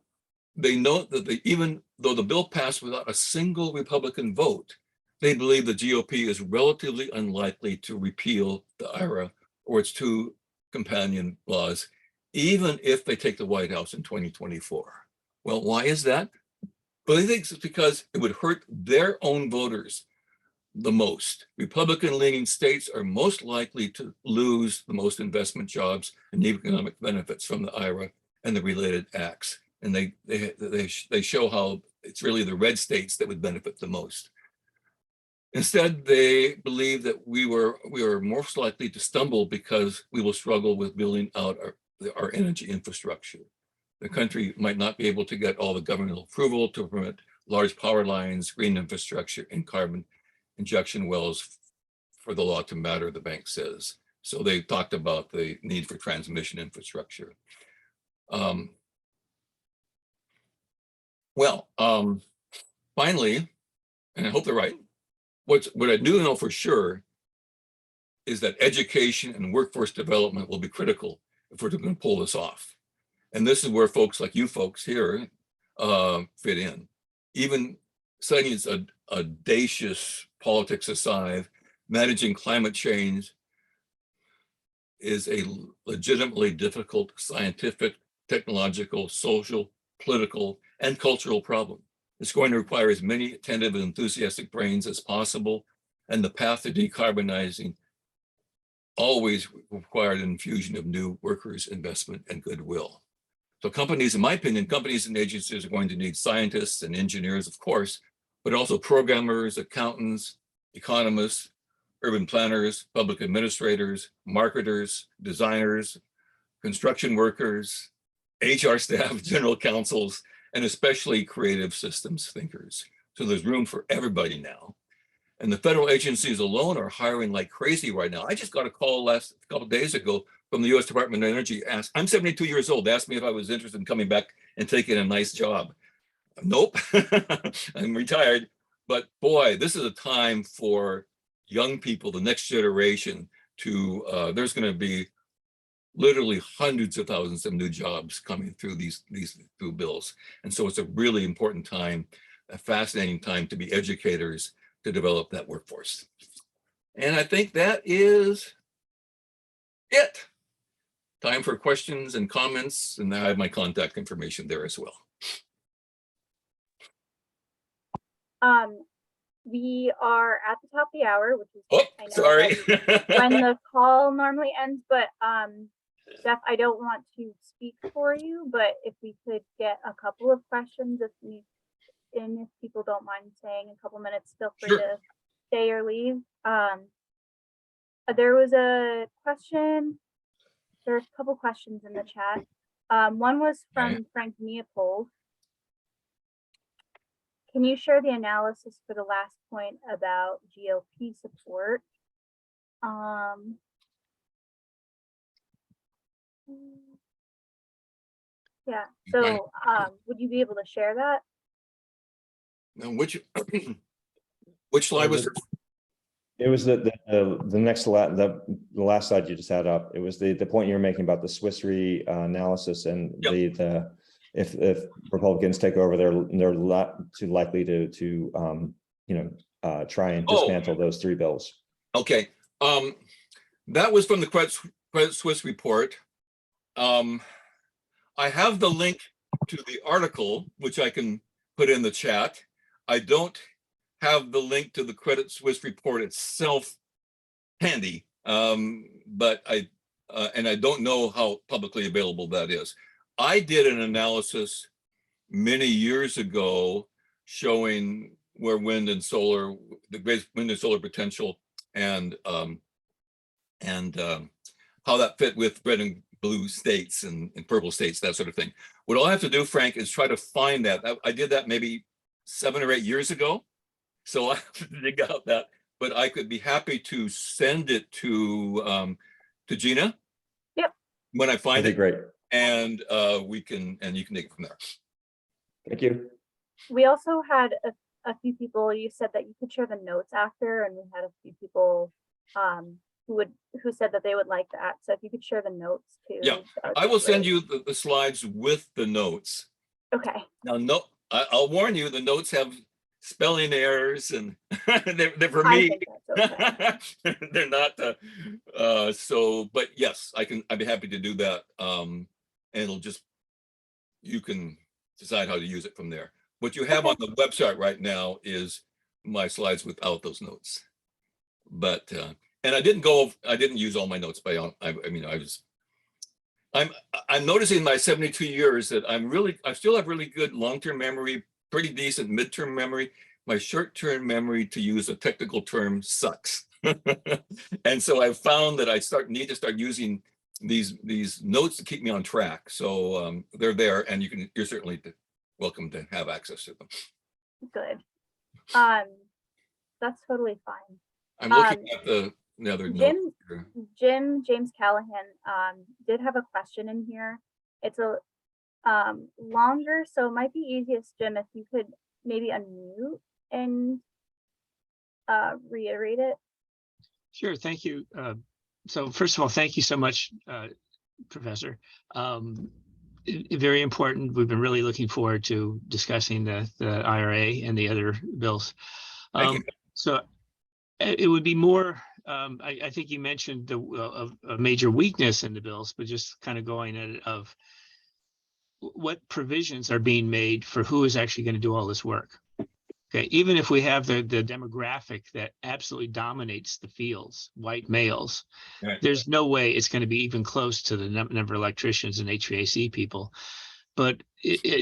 they note that even though the bill passed without a single Republican vote, they believe the GOP is relatively unlikely to repeal the IRA or its two companion laws, even if they take the White House in 2024. Well, why is that? But I think it's because it would hurt their own voters the most. Republican-leaning states are most likely to lose the most investment jobs and economic benefits from the IRA and the related acts. And they show how it's really the red states that would benefit the most. Instead, they believe that we are most likely to stumble because we will struggle with building out our energy infrastructure. The country might not be able to get all the governmental approval to permit large power lines, green infrastructure, and carbon injection wells for the law to matter, the bank says. So they talked about the need for transmission infrastructure. Finally, and I hope they're right, what I do know for sure is that education and workforce development will be critical if we're going to pull this off. And this is where folks like you folks here fit in. Even setting its audacious politics aside, managing climate change is a legitimately difficult scientific, technological, social, political, and cultural problem. It's going to require as many attentive and enthusiastic brains as possible, and the path to decarbonizing always required an infusion of new workers, investment, and goodwill. So companies, in my opinion, companies and agencies are going to need scientists and engineers, of course, but also programmers, accountants, economists, urban planners, public administrators, marketers, designers, construction workers, HR staff, general counsels, and especially creative systems thinkers. So there's room for everybody now. And the federal agencies alone are hiring like crazy right now. I just got a call last couple of days ago from the US Department of Energy. I'm 72 years old, asked me if I was interested in coming back and taking a nice job. Nope, I'm retired. But boy, this is a time for young people, the next generation, to, there's gonna be literally hundreds of thousands of new jobs coming through these two bills. And so it's a really important time, a fascinating time to be educators to develop that workforce. And I think that is it. Time for questions and comments, and I have my contact information there as well. We are at the top of the hour, which is Oh, I know sorry. when the call normally ends, but Jeff, I don't want to speak for you, but if we could get a couple of questions, if people don't mind saying a couple minutes, feel free Sure. to stay or leave. There was a question. There's a couple questions in the chat. One was from Frank Neapold. Can you share the analysis for the last point about GOP support? Yeah, so would you be able to share that? Now, which slide was it? It was the next the last slide you just had up. It was the point you were making about the Swiss Re analysis and yep. If Republicans take over, they're too likely to try and dismantle those three bills. Okay, that was from the Credit Suisse report. I have the link to the article, which I can put in the chat. I don't have the link to the Credit Suisse report itself handy, but I don't know how publicly available that is. I did an analysis many years ago showing where wind and solar, the great wind and solar potential, and how that fit with red and blue states and purple states, that sort of thing. What I'll have to do, Frank, is try to find that. I did that maybe 7 or 8 years ago. So I have to dig out that, but I could be happy to send it to Gina. Yep. When I find it. Great. And you can take it from there. Thank you. We also had a few people, you said that you could share the notes after, and we had a few people who said that they would like that. So if you could share the notes too. Yeah, I will send you the slides with the notes. Okay. Now, I'll warn you, the notes have spelling errors, and they're for me. Okay. They're not. But yes, I'd be happy to do that. And it'll just, you can decide how to use it from there. What you have on the website right now is my slides without those notes. But and I didn't use all my notes I'm noticing my 72 years that I still have really good long-term memory, pretty decent midterm memory. My short-term memory, to use a technical term, sucks. And so I've found that I need to start using these notes to keep me on track. So they're there, and you're certainly welcome to have access to them. Good. That's totally fine. I'm looking at the other note. James Callahan did have a question in here. It's a longer, so it might be easiest, Jim, if you could maybe unmute and reiterate it. Sure, thank you. So first of all, thank you so much, Professor. Very important. We've been really looking forward to discussing the IRA and the other bills. So it would be more, I think you mentioned a major weakness in the bills, but just kind of going at it of, what provisions are being made for who is actually going to do all this work. Okay, even if we have the demographic that absolutely dominates the fields, white males, Right. there's no way it's going to be even close to the number of electricians and HVAC people. But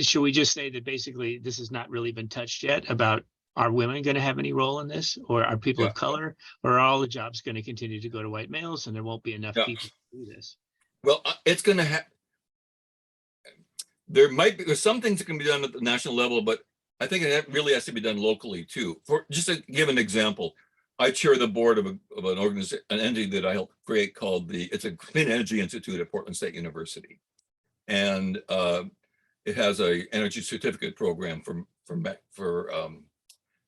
should we just say that basically this has not really been touched yet about, are women going to have any role in this, or are people of color, or are all the jobs going to continue to go to white males and there won't be enough people to do this? Well, it's going to have, there's some things that can be done at the national level, but I think it really has to be done locally too. For just to give an example, I chair the board of an organization, an entity that I helped create called it's a Clean Energy Institute at Portland State University. And it has a energy certificate program for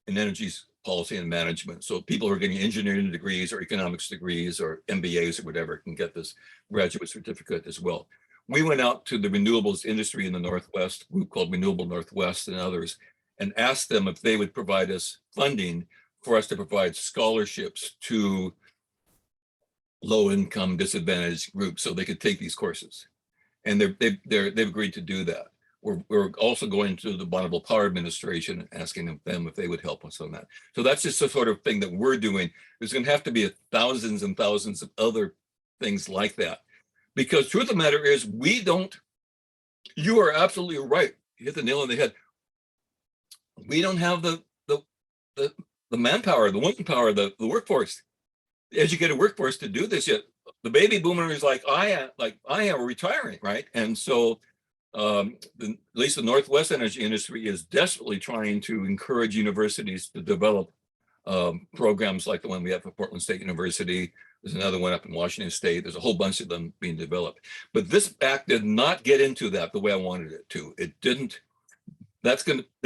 in energy policy and management. So people who are getting engineering degrees or economics degrees or MBAs or whatever can get this graduate certificate as well. We went out to the renewables industry in the Northwest, a group called Renewable Northwest and others, and asked them if they would provide us funding for us to provide scholarships to low-income disadvantaged groups so they could take these courses. And they've agreed to do that. We're also going to the Bonneville Power Administration and asking them if they would help us on that. So that's just the sort of thing that we're doing. There's going to have to be thousands and thousands of other things like that. Because truth of the matter is, you are absolutely right. You hit the nail on the head. We don't have the manpower, the woman power, the workforce, the educated workforce to do this yet. The baby boomers like I am retiring, right? And so at least the Northwest energy industry is desperately trying to encourage universities to develop programs like the one we have at Portland State University. There's another one up in Washington State. There's a whole bunch of them being developed. But this act did not get into that the way I wanted it to. It didn't. They're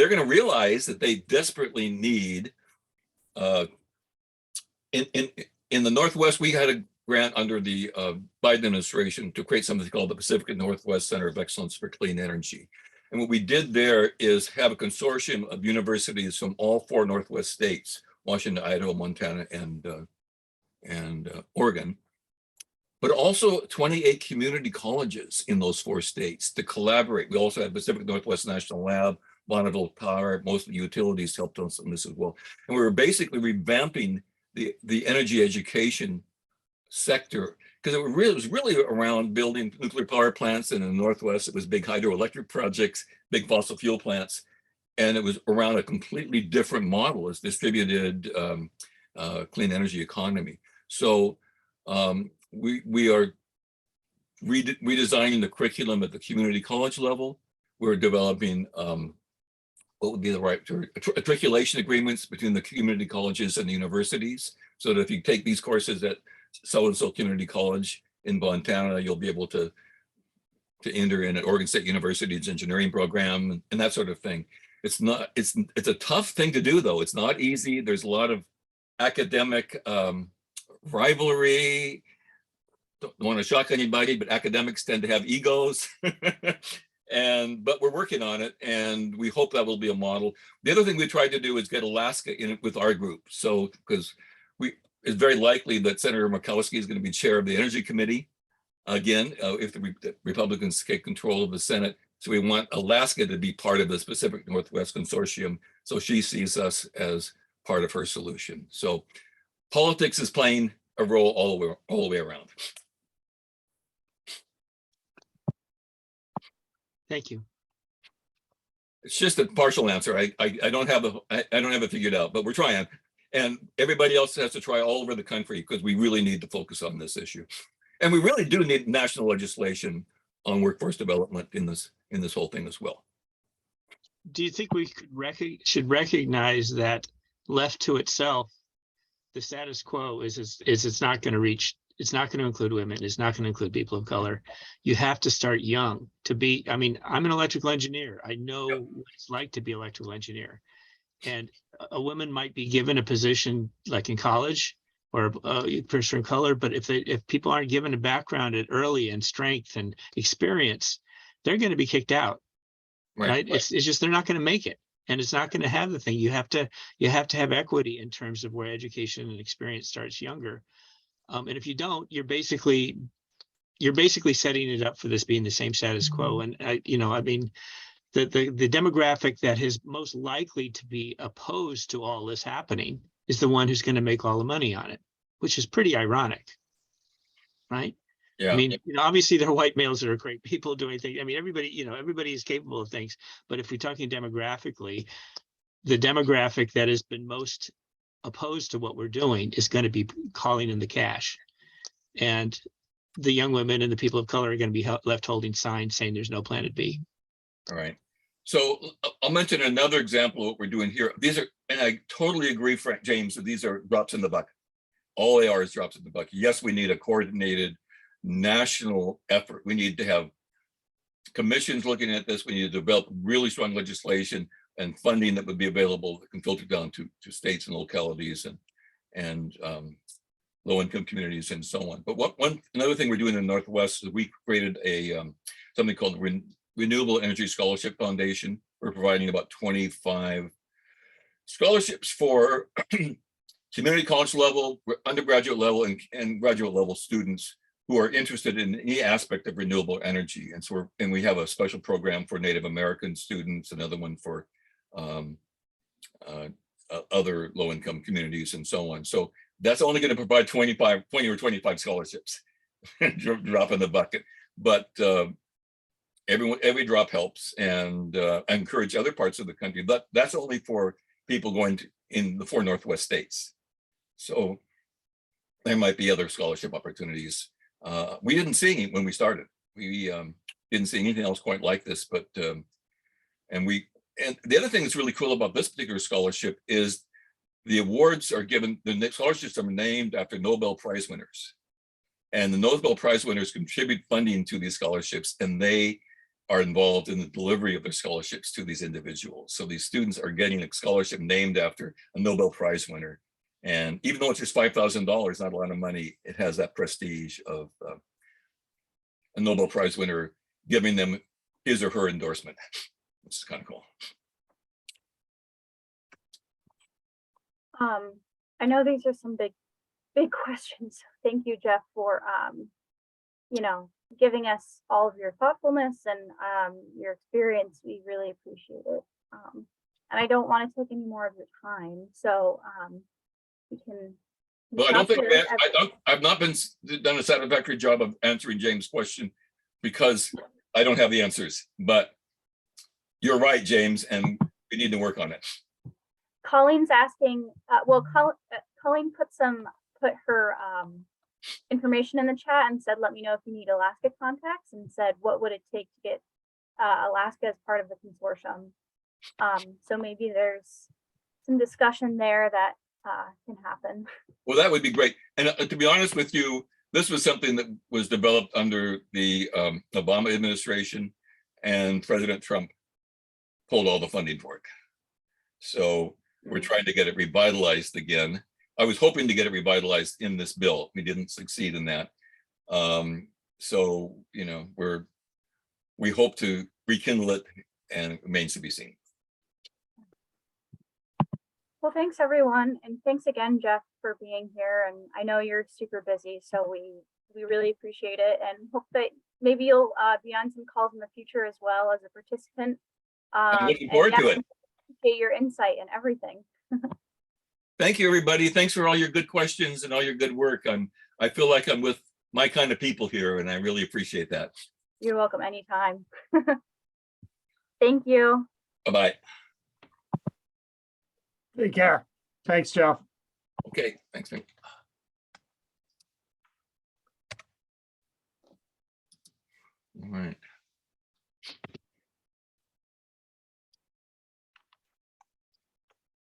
going to realize that they desperately need. In the Northwest, we had a grant under the Biden administration to create something called the Pacific Northwest Center of Excellence for Clean Energy. And what we did there is have a consortium of universities from all 4 Northwest states, Washington, Idaho, Montana, and Oregon, but also 28 community colleges in those 4 states to collaborate. We also had Pacific Northwest National Lab, Bonneville Power, most of the utilities helped us on this as well. And we were basically revamping the energy education sector, because it was really around building nuclear power plants. And in the Northwest, it was big hydroelectric projects, big fossil fuel plants. And it was around a completely different model as distributed clean energy economy. So we are redesigning the curriculum at the community college level. We're developing what would be the right term, matriculation agreements between the community colleges and the universities, so that if you take these courses at so-and-so community college in Montana, you'll be able to enter in at Oregon State University's engineering program and that sort of thing. It's a tough thing to do, though. It's not easy. There's a lot of academic rivalry. Don't want to shock anybody, but academics tend to have egos. But we're working on it, and we hope that will be a model. The other thing we tried to do is get Alaska in it with our group. So, because it's very likely that Senator Murkowski is going to be chair of the Energy Committee again, if the Republicans take control of the Senate. So we want Alaska to be part of the Pacific Northwest Consortium, so she sees us as part of her solution. So politics is playing a role all the way around. Thank you. It's just a partial answer. I don't have it figured out, but we're trying. And everybody else has to try all over the country, because we really need to focus on this issue. And we really do need national legislation on workforce development in this whole thing as well. Do you think we should recognize that left to itself, the status quo is it's not going to reach, it's not going to include women, it's not going to include people of color. You have to start young to be, I mean, I'm an electrical engineer. I know what it's like to be an electrical engineer. And a woman might be given a position like in college, or a person of color, but if people aren't given a background at early and strength and experience, they're going to be kicked out. Right? It's just they're not going to make it, and it's not going to have the thing. You have to have equity in terms of where education and experience starts younger. And if you don't, you're basically you're basically setting it up for this being the same status quo. And I mean, the demographic that is most likely to be opposed to all this happening is the one who's going to make all the money on it, which is pretty ironic, right? Yeah. I mean, obviously there are white males that are great people doing things. I mean, everybody is capable of things, but if we're talking demographically, the demographic that has been most opposed to what we're doing is going to be calling in the cash. And the young women and the people of color are going to be left holding signs saying there's no planet B. All right. So I'll mention another example of what we're doing here. These are, and I totally agree, Frank James, that these are drops in the bucket. All they are is drops in the bucket. Yes, we need a coordinated national effort. We need to have commissions looking at this. We need to develop really strong legislation and funding that would be available that can filter down to states and localities and low-income communities and so on. But another thing we're doing in the Northwest is we created a something called Renewable Energy Scholarship Foundation. We're providing about 25 scholarships for community college level, undergraduate level, and graduate level students who are interested in any aspect of renewable energy. And so we have a special program for Native American students, another one for other low-income communities and so on. So that's only going to provide 20 or 25 scholarships, drop in the bucket. But every drop helps, and I encourage other parts of the country. But that's only for people going in the 4 Northwest states. So there might be other scholarship opportunities. We didn't see any when we started. We didn't see anything else quite like this, but and the other thing that's really cool about this particular scholarship is the awards are given, the scholarships are named after Nobel Prize winners. And the Nobel Prize winners contribute funding to these scholarships, and they are involved in the delivery of their scholarships to these individuals. So these students are getting a scholarship named after a Nobel Prize winner. And even though it's just $5,000, not a lot of money, it has that prestige of a Nobel Prize winner giving them his or her endorsement, which is kind of cool. I know these are some big questions. Thank you, Jeff, for giving us all of your thoughtfulness and your experience. We really appreciate it. And I don't want to take any more of your time, so we can. Well, I don't think I've not done a satisfactory job of answering James' question because I don't have the answers. But you're right, James, and we need to work on it. Colleen's asking. Colleen put her information in the chat and said, "Let me know if you need Alaska contacts," and said, "What would it take to get Alaska as part of the consortium?" So maybe there's some discussion there that can happen. Well, that would be great. And to be honest with you, this was something that was developed under the Obama administration, and President Trump pulled all the funding for it. So we're trying to get it revitalized again. I was hoping to get it revitalized in this bill. We didn't succeed in that. So, we hope to rekindle it, and it remains to be seen. Well, thanks everyone, and thanks again, Jeff, for being here. And I know you're super busy, so we really appreciate it, and hope that maybe you'll be on some calls in the future as well as a participant. I'm looking forward to it. Appreciate your insight and everything. Thank you, everybody. Thanks for all your good questions and all your good work. I feel like I'm with my kind of people here, and I really appreciate that. You're welcome anytime. Thank you. Bye-bye. Take care. Thanks, Jeff. Okay, thanks, man. All right.